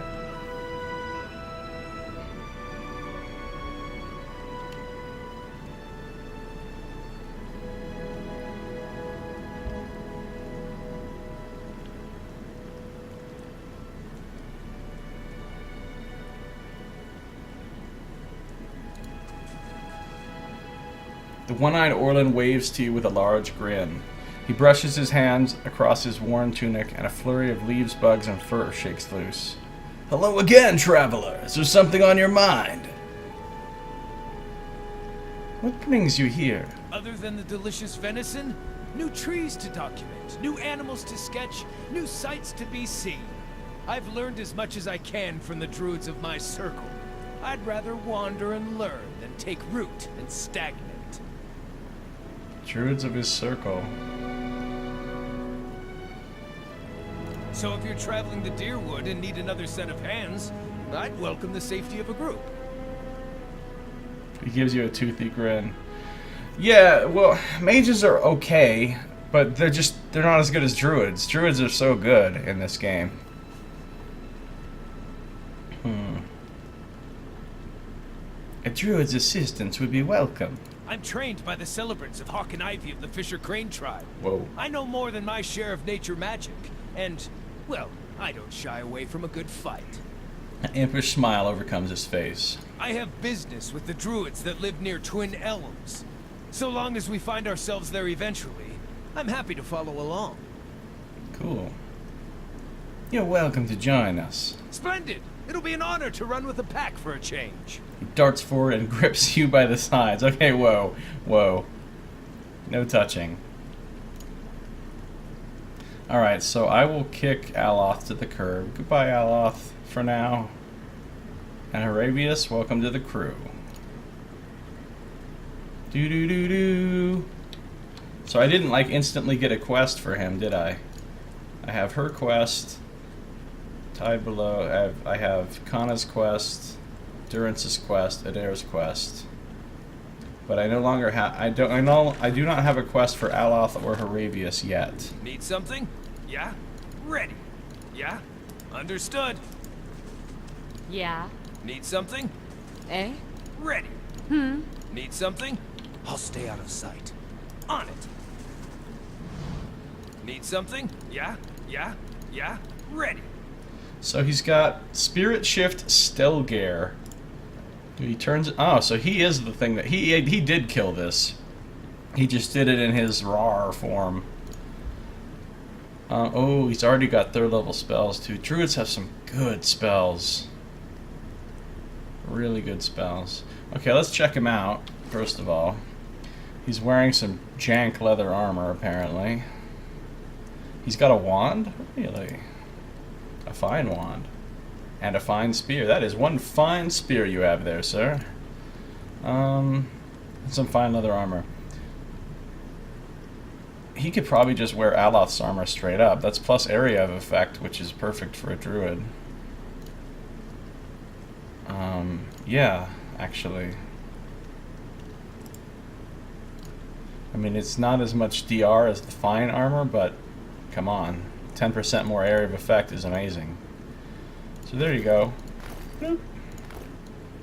The one-eyed Orlin waves to you with a large grin. He brushes his hands across his worn tunic, and a flurry of leaves, bugs, and fur shakes loose. Hello again, traveler. Is there something on your mind? What brings you here? Other than the delicious venison, new trees to document, new animals to sketch, new sights to be seen. I've learned as much as I can from the druids of my circle. I'd rather wander and learn than take root and stagnate. Druids of his circle. So if you're traveling to Deerwood and need another set of hands, I'd welcome the safety of a group. He gives you a toothy grin. Yeah, well, mages are okay, but they're not as good as druids. Druids are so good in this game. A druid's assistance would be welcome. I'm trained by the celebrants of Hawk and Ivy of the Fisher Crane tribe. Whoa. I know more than my share of nature magic, and, well, I don't shy away from a good fight. An impish smile overcomes his face. I have business with the druids that live near Twin Elms. So long as we find ourselves there eventually, I'm happy to follow along. Cool. You're welcome to join us. Splendid! It'll be an honor to run with a pack for a change. He darts forward and grips you by the sides. Okay, whoa, whoa. No touching. Alright, so I will kick Aloth to the curb. Goodbye, Aloth, for now. And Haravius, welcome to the crew. Do-do-do-do. So I didn't, like, instantly get a quest for him, did I? I have her quest. Tied below, I have Kana's quest, Durance's quest, Adair's quest. But I no longer have. I do not have a quest for Aloth or Haravius yet. Need something? Yeah? Ready. Yeah? Understood. Yeah. Need something? Eh? Ready. Need something? I'll stay out of sight. On it. Need something? Yeah? Yeah? Yeah? Ready. So he's got Spirit Shift Stelgare. He turns. Oh, so he is the thing that he did kill this. He just did it in his raw form. Oh, he's already got 3rd level spells too. Druids have some good spells. Really good spells. Okay, let's check him out, first of all. He's wearing some jank leather armor, apparently. He's got a wand? Really? A fine wand. And a fine spear. That is one fine spear you have there, sir. And some fine leather armor. He could probably just wear Aloth's armor straight up. That's plus area of effect, which is perfect for a druid. Yeah, actually. I mean, it's not as much DR as the fine armor, but come on. 10% more area of effect is amazing. So there you go. Boop.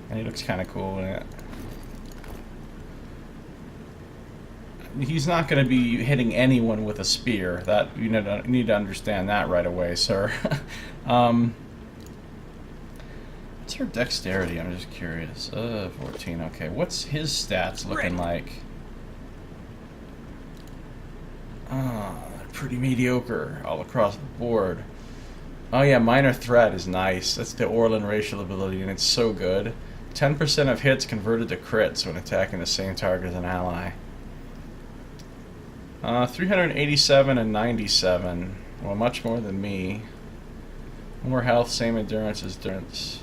And he looks kind of cool in it. He's not going to be hitting anyone with a spear. That you need to understand that right away, sir. What's her dexterity? I'm just curious. 14. Okay, what's his stats looking like? Pretty mediocre all across the board. Oh yeah, Minor Threat is nice. That's the Orlan racial ability, and it's so good. 10% of hits converted to crits when attacking the same target as an ally. 387 and 97. Well, much more than me. More health, same endurance as endurance.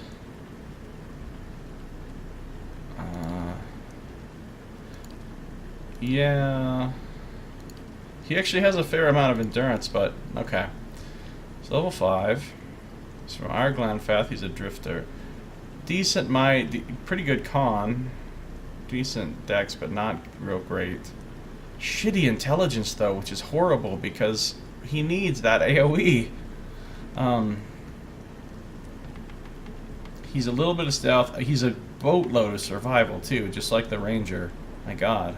Yeah. He actually has a fair amount of endurance, but okay. So level 5. He's from Arglanfath. He's a drifter. Decent, pretty good con. Decent dex, but not real great. Shitty intelligence though, which is horrible because he needs that AoE. He's a little bit of stealth. He's a boatload of survival too, just like the ranger. My god.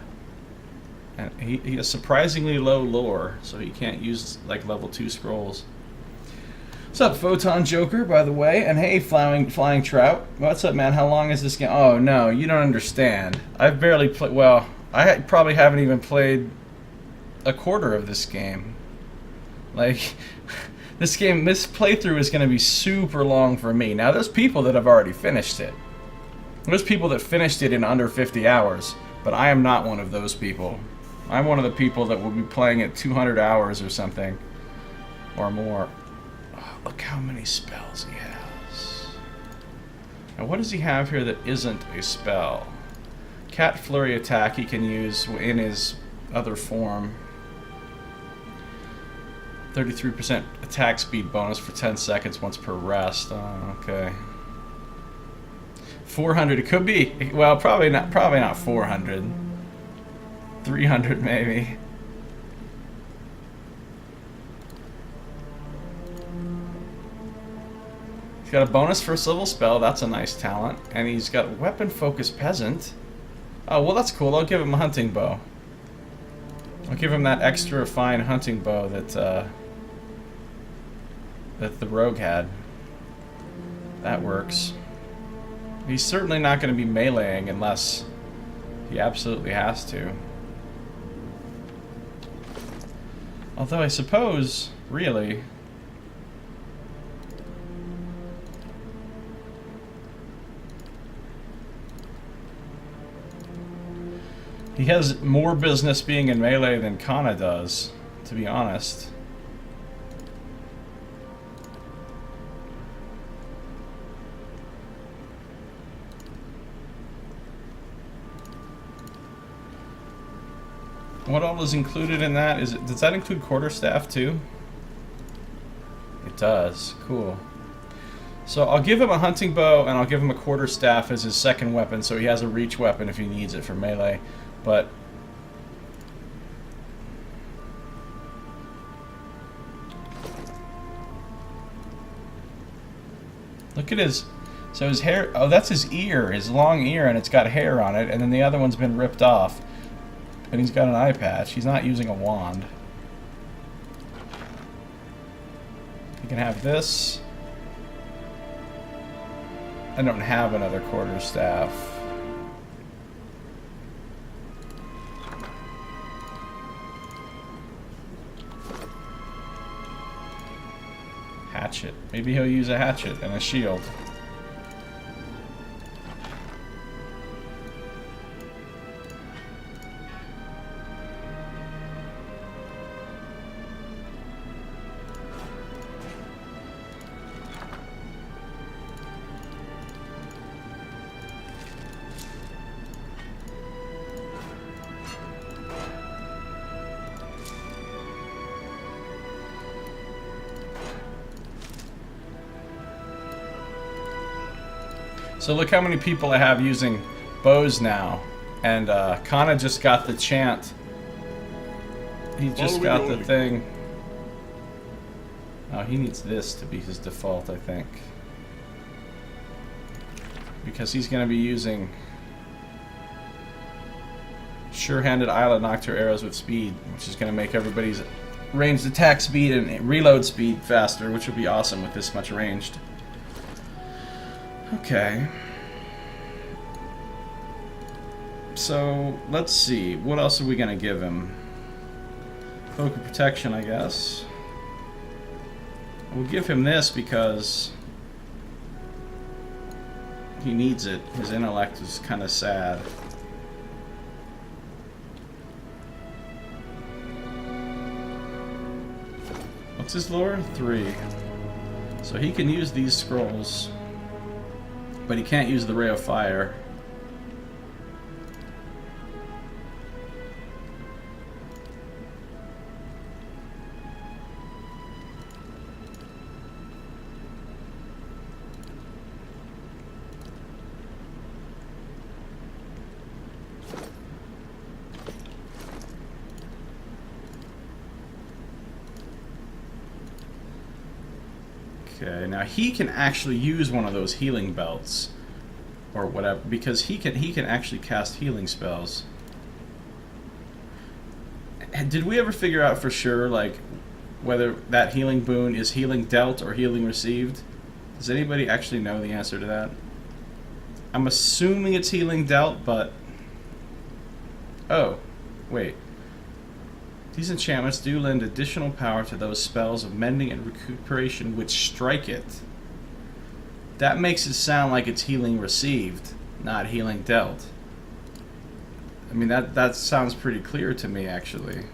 And he has surprisingly low lore, so he can't use like level 2 scrolls. What's up, Photon Joker, by the way? And hey, Flying Trout. What's up, man? How long is this game? Oh, no, you don't understand. I've barely played... Well, I probably haven't even played a quarter of this game. Like, this playthrough is going to be super long for me. Now, there's people that have already finished it. There's people that finished it in under 50 hours, but I am not one of those people. I'm one of the people that will be playing it 200 hours or something, or more. Oh, look how many spells he has. Now, what does he have here that isn't a spell? Cat Flurry attack he can use in his other form. 33% attack speed bonus for 10 seconds once per rest. Oh, okay. 400. It could be. Well, probably not 400. 300 maybe. He's got a bonus first level spell. That's a nice talent. And he's got weapon focus peasant. Oh, well, that's cool. I'll give him a hunting bow. I'll give him that extra fine hunting bow that the rogue had. That works. He's certainly not going to be meleeing unless he absolutely has to. Although I suppose, really... He has more business being in melee than Kana does, to be honest. What all is included in that? Does that include quarterstaff too? It does. Cool. So I'll give him a hunting bow and I'll give him a quarterstaff as his second weapon, so he has a reach weapon if he needs it for melee. But look at his... So his hair... Oh, that's his ear. His long ear, and it's got hair on it, and then the other one's been ripped off. And he's got an eye patch. He's not using a wand. He can have this. I don't have another quarterstaff. Hatchet. Maybe he'll use a hatchet and a shield. So look how many people I have using bows now. And Kana just got the chant. He just got the thing. Oh, he needs this to be his default, I think. Because he's going to be using sure-handed Isla Noctur arrows with speed, which is going to make everybody's ranged attack speed and reload speed faster, which would be awesome with this much ranged. Okay. So, let's see. What else are we going to give him? Cloak of Protection, I guess. We'll give him this because he needs it. His intellect is kind of sad. What's his lore? 3. So he can use these scrolls, but he can't use the Ray of Fire. Okay, now he can actually use one of those healing belts or whatever, because he can actually cast healing spells. Did we ever figure out for sure, like, whether that healing boon is healing dealt or healing received? Does anybody actually know the answer to that? I'm assuming it's healing dealt, but... Oh, wait. These enchantments do lend additional power to those spells of mending and recuperation which strike it. That makes it sound like it's healing received, not healing dealt. I mean, that sounds pretty clear to me, actually.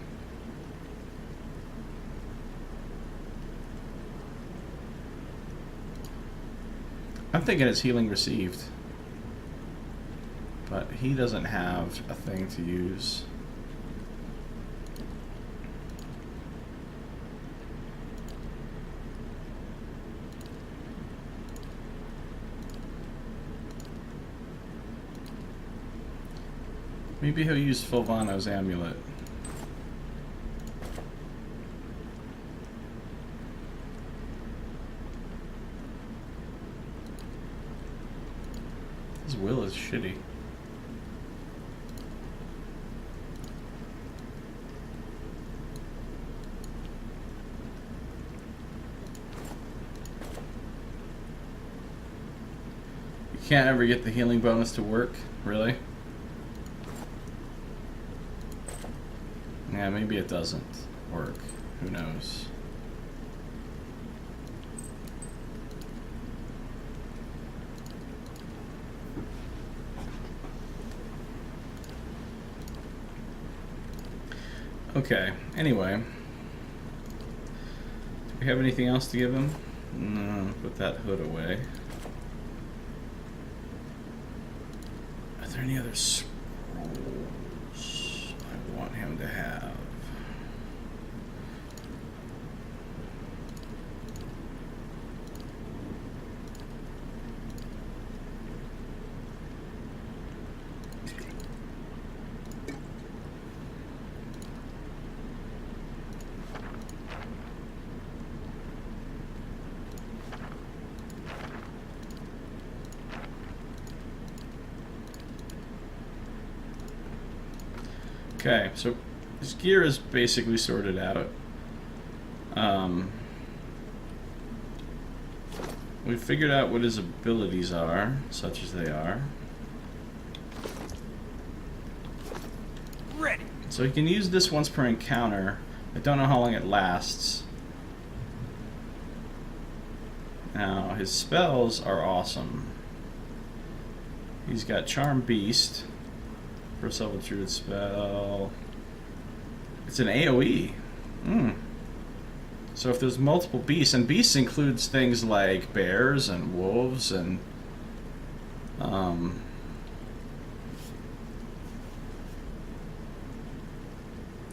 I'm thinking it's healing received. But he doesn't have a thing to use. Maybe he'll use Fulvano's amulet. His will is shitty. You can't ever get the healing bonus to work, really? Yeah, maybe it doesn't work. Who knows? Okay, anyway. Do we have anything else to give him? No, put that hood away. Are there any other scrolls I want him to have? Okay, so his gear is basically sorted out. We figured out what his abilities are, such as they are. Ready. So he can use this once per encounter. I don't know how long it lasts. Now, his spells are awesome. He's got Charm Beast. First level druid spell. It's an AoE. So if there's multiple beasts, and beasts includes things like bears and wolves and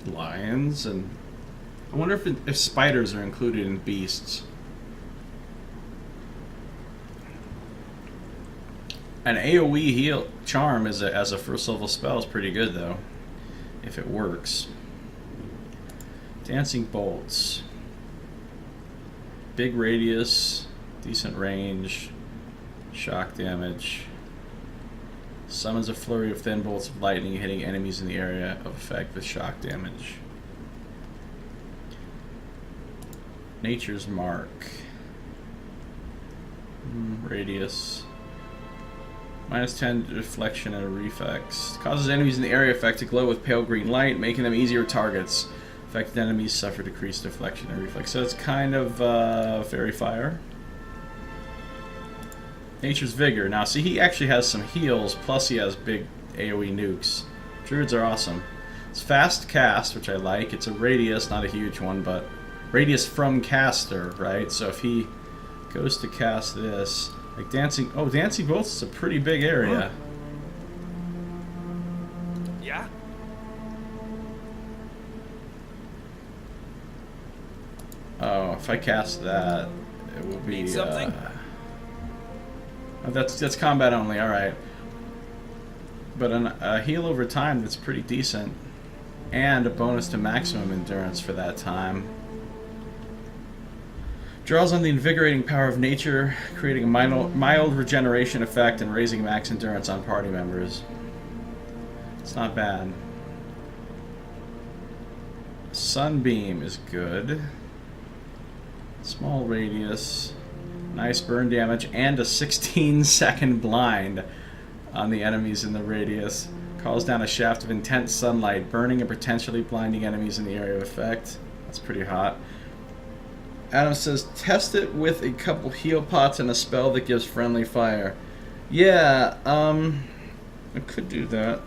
lions, and I wonder if spiders are included in beasts. An AoE heal charm as a first level spell is pretty good though, if it works. Dancing bolts, big radius, decent range, shock damage. Summons a flurry of thin bolts of lightning hitting enemies in the area of effect with shock damage. Nature's Mark. Radius. -10 deflection and reflex. Causes enemies in the area effect to glow with pale green light, making them easier targets. Affected enemies suffer decreased deflection and reflex. So it's kind of fairy fire. Nature's Vigor. Now, see, he actually has some heals, plus he has big AoE nukes. Druids are awesome. It's fast cast, which I like. It's a radius, not a huge one, but radius from caster, right? So if he goes to cast this, like Dancing... Oh, Dancing Bolts is a pretty big area. Yeah? Oh, if I cast that, it will be... Need something? Oh, that's combat only, alright. But a heal over time that's pretty decent. And a bonus to maximum endurance for that time. Draws on the invigorating power of nature, creating a mild regeneration effect and raising max endurance on party members. It's not bad. Sunbeam is good. Small radius. Nice burn damage and a 16-second blind on the enemies in the radius. Calls down a shaft of intense sunlight, burning and potentially blinding enemies in the area of effect. That's pretty hot. Adam says, test it with a couple heal pots and a spell that gives friendly fire. Yeah, I could do that.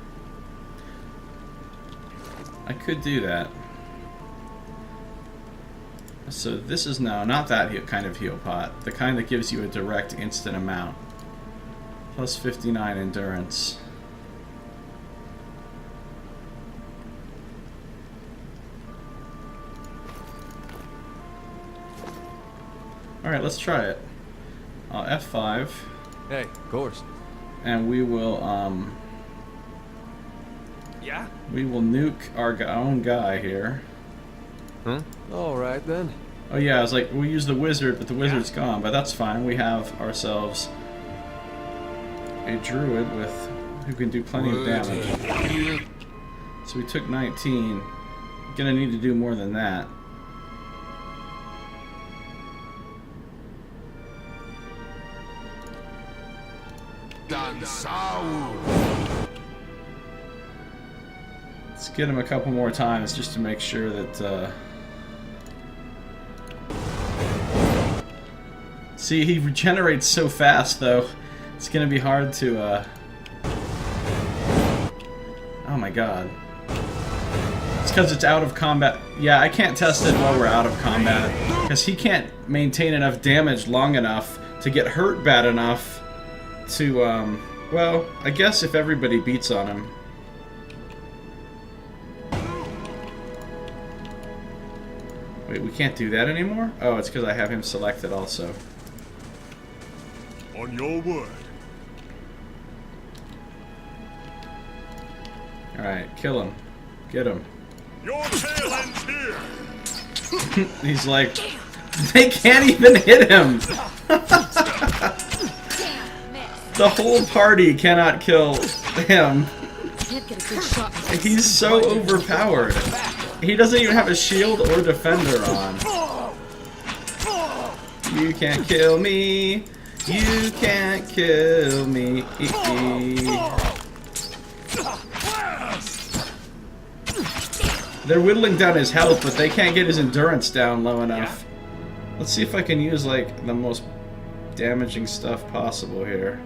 I could do that. So this is now not that kind of heal pot. The kind that gives you a direct instant amount. Plus 59 endurance. Alright, let's try it. F5. Hey, of course. And we will, Yeah? we will nuke our own guy here. Huh? Alright then. Oh yeah, I was like, we'll use the wizard, but the wizard's gone. But that's fine. We have ourselves a druid who can do plenty of damage. So we took 19. Gonna need to do more than that. Let's get him a couple more times just to make sure that. See, he regenerates so fast, though. It's gonna be hard to. Oh my god. It's because it's out of combat. Yeah, I can't test it while we're out of combat. Because he can't maintain enough damage long enough to get hurt bad enough to, well, I guess if everybody beats on him. Wait, we can't do that anymore? Oh, it's because I have him selected also. On your word. Alright, kill him. Get him. Your tail ends here. He's like, they can't even hit him! The whole party cannot kill him. He's so overpowered. He doesn't even have a shield or defender on. You can't kill me. You can't kill me. They're whittling down his health, but they can't get his endurance down low enough. Let's see if I can use, like, the most damaging stuff possible here.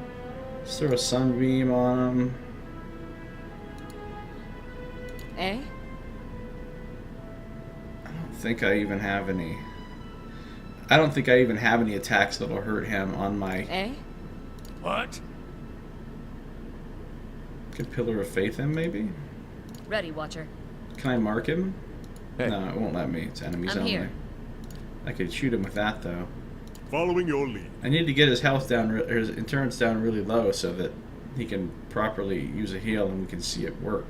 Let's throw a sunbeam on him. Eh? I don't think I even have any. I don't think I even have any attacks that'll hurt him on my. Eh? What? Could Pillar of Faith him, maybe? Ready, Watcher. Can I mark him? Hey. No, it won't let me. It's enemies I'm only. here. I could shoot him with that, though. Following your lead. I need to get his health down, or his endurance down really low so that he can properly use a heal and we can see it work.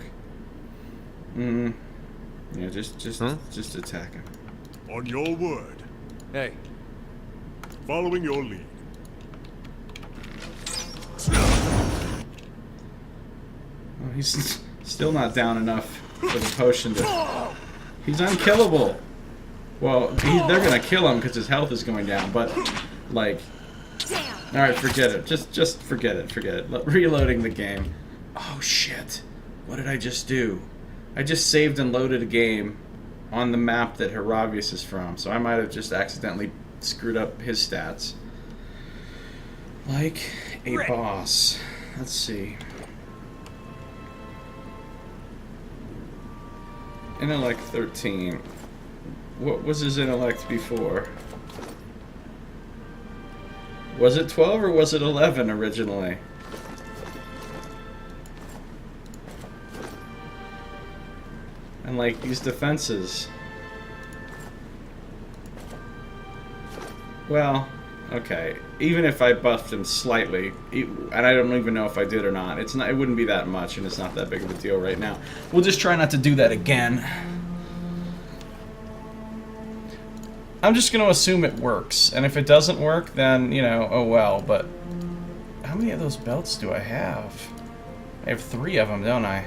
Yeah, just attack him. On your word. Hey. Following your lead. Oh, he's still not down enough for the potion to... He's unkillable! Well, they're gonna kill him because his health is going down, but, like... Alright, forget it. Just forget it. Forget it. Reloading the game. Oh, shit. What did I just do? I just saved and loaded a game on the map that Heravius is from, so I might have just accidentally screwed up his stats. Like a boss. Let's see. Intellect 13. What was his intellect before? Was it 12 or was it 11 originally? And like these defenses. Well, okay. Even if I buffed him slightly, and I don't even know if I did or not, it's not. It wouldn't be that much, and it's not that big of a deal right now. We'll just try not to do that again. I'm just going to assume it works, and if it doesn't work, then, you know, oh well, but how many of those belts do I have? I have 3 of them, don't I?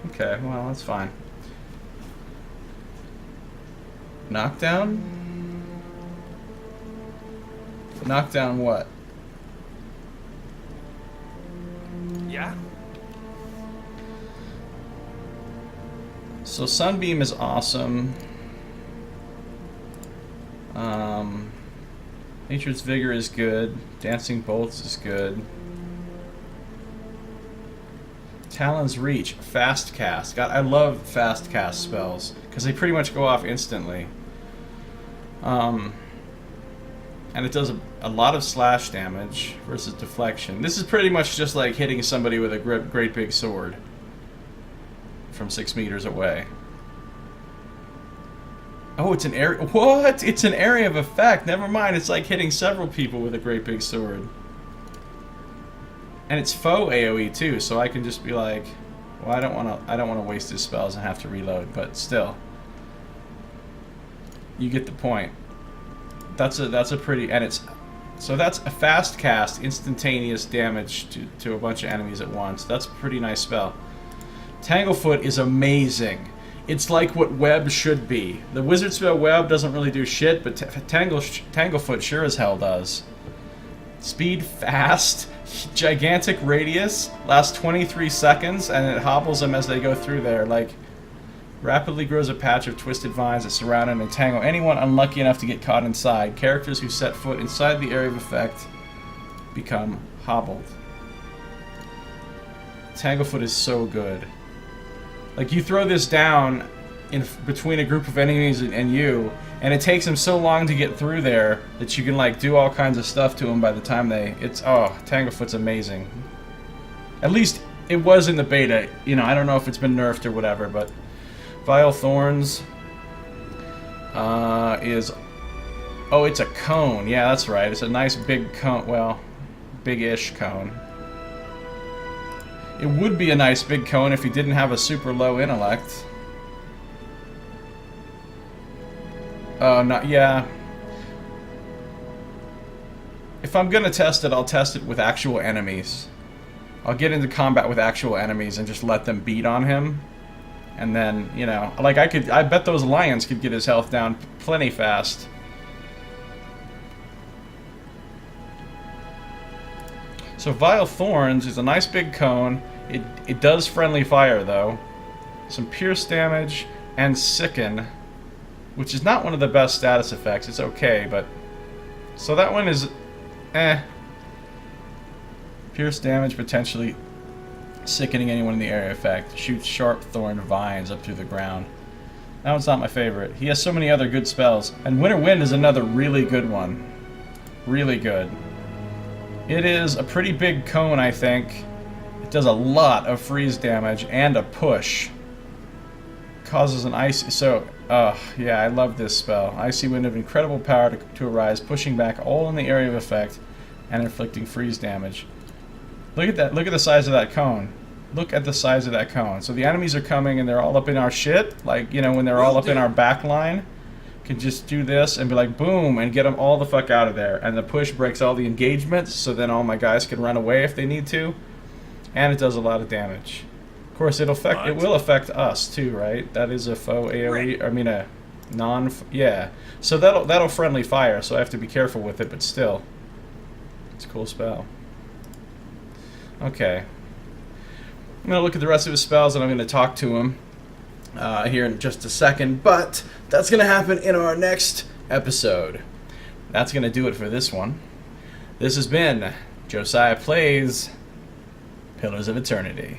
Okay, well, that's fine. Knockdown? Knockdown what? Yeah? So Sunbeam is awesome. Nature's Vigor is good. Dancing Bolts is good. Talon's Reach, fast cast. God, I love fast cast spells because they pretty much go off instantly. And it does a lot of slash damage versus deflection. This is pretty much just like hitting somebody with a great big sword from 6 meters away. Oh, it's an area. What? It's an area of effect. Never mind. It's like hitting several people with a great big sword. And it's faux AoE too, so I can just be like, well, I don't want to waste his spells and have to reload, but still. You get the point. That's a pretty, and it's, so that's a fast cast, instantaneous damage to a bunch of enemies at once. That's a pretty nice spell. Tanglefoot is amazing. It's like what Web should be. The wizard spell Web doesn't really do shit, but Tanglefoot sure as hell does. Speed fast, gigantic radius, lasts 23 seconds, and it hobbles them as they go through there. Like, rapidly grows a patch of twisted vines that surround and entangle anyone unlucky enough to get caught inside. Characters who set foot inside the area of effect become hobbled. Tanglefoot is so good. Like, you throw this down in between a group of enemies and you, and it takes them so long to get through there that you can, like, do all kinds of stuff to them by the time they... Tanglefoot's amazing. At least it was in the beta. You know, I don't know if it's been nerfed or whatever, but... Vile Thorns is... Oh, it's a cone. Yeah, that's right. It's a nice big cone. Well, big-ish cone. It would be a nice big cone if you didn't have a super low intellect. Oh, not... Yeah. If I'm gonna test it, I'll test it with actual enemies. I'll get into combat with actual enemies and just let them beat on him. And then, you know, like I bet those lions could get his health down plenty fast. So Vile Thorns is a nice big cone. It does friendly fire though. Some pierce damage and sicken, which is not one of the best status effects. It's okay, but so that one is Pierce damage, potentially sickening anyone in the area effect. Shoots sharp thorn vines up through the ground. That one's not my favorite. He has so many other good spells. And Winter Wind is another really good one. Really good. It is a pretty big cone, I think. It does a lot of freeze damage and a push. Causes an icy... So, yeah, I love this spell. Icy Wind of incredible power to arise, pushing back all in the area of effect and inflicting freeze damage. Look at that. Look at the size of that cone. Look at the size of that cone. So the enemies are coming and they're all up in our shit. Like, you know, when they're all up in our back line. Can just do this and be like, boom, and get them all the fuck out of there. And the push breaks all the engagements, so then all my guys can run away if they need to. And it does a lot of damage. Of course, it will affect us too, right? That is a faux AoE. I mean, a non... Yeah. So that'll friendly fire, so I have to be careful with it, but still. It's a cool spell. Okay. I'm going to look at the rest of his spells and I'm going to talk to him. here in just a second, but that's going to happen in our next episode. That's going to do it for this one. This has been Josiah Plays Pillars of Eternity.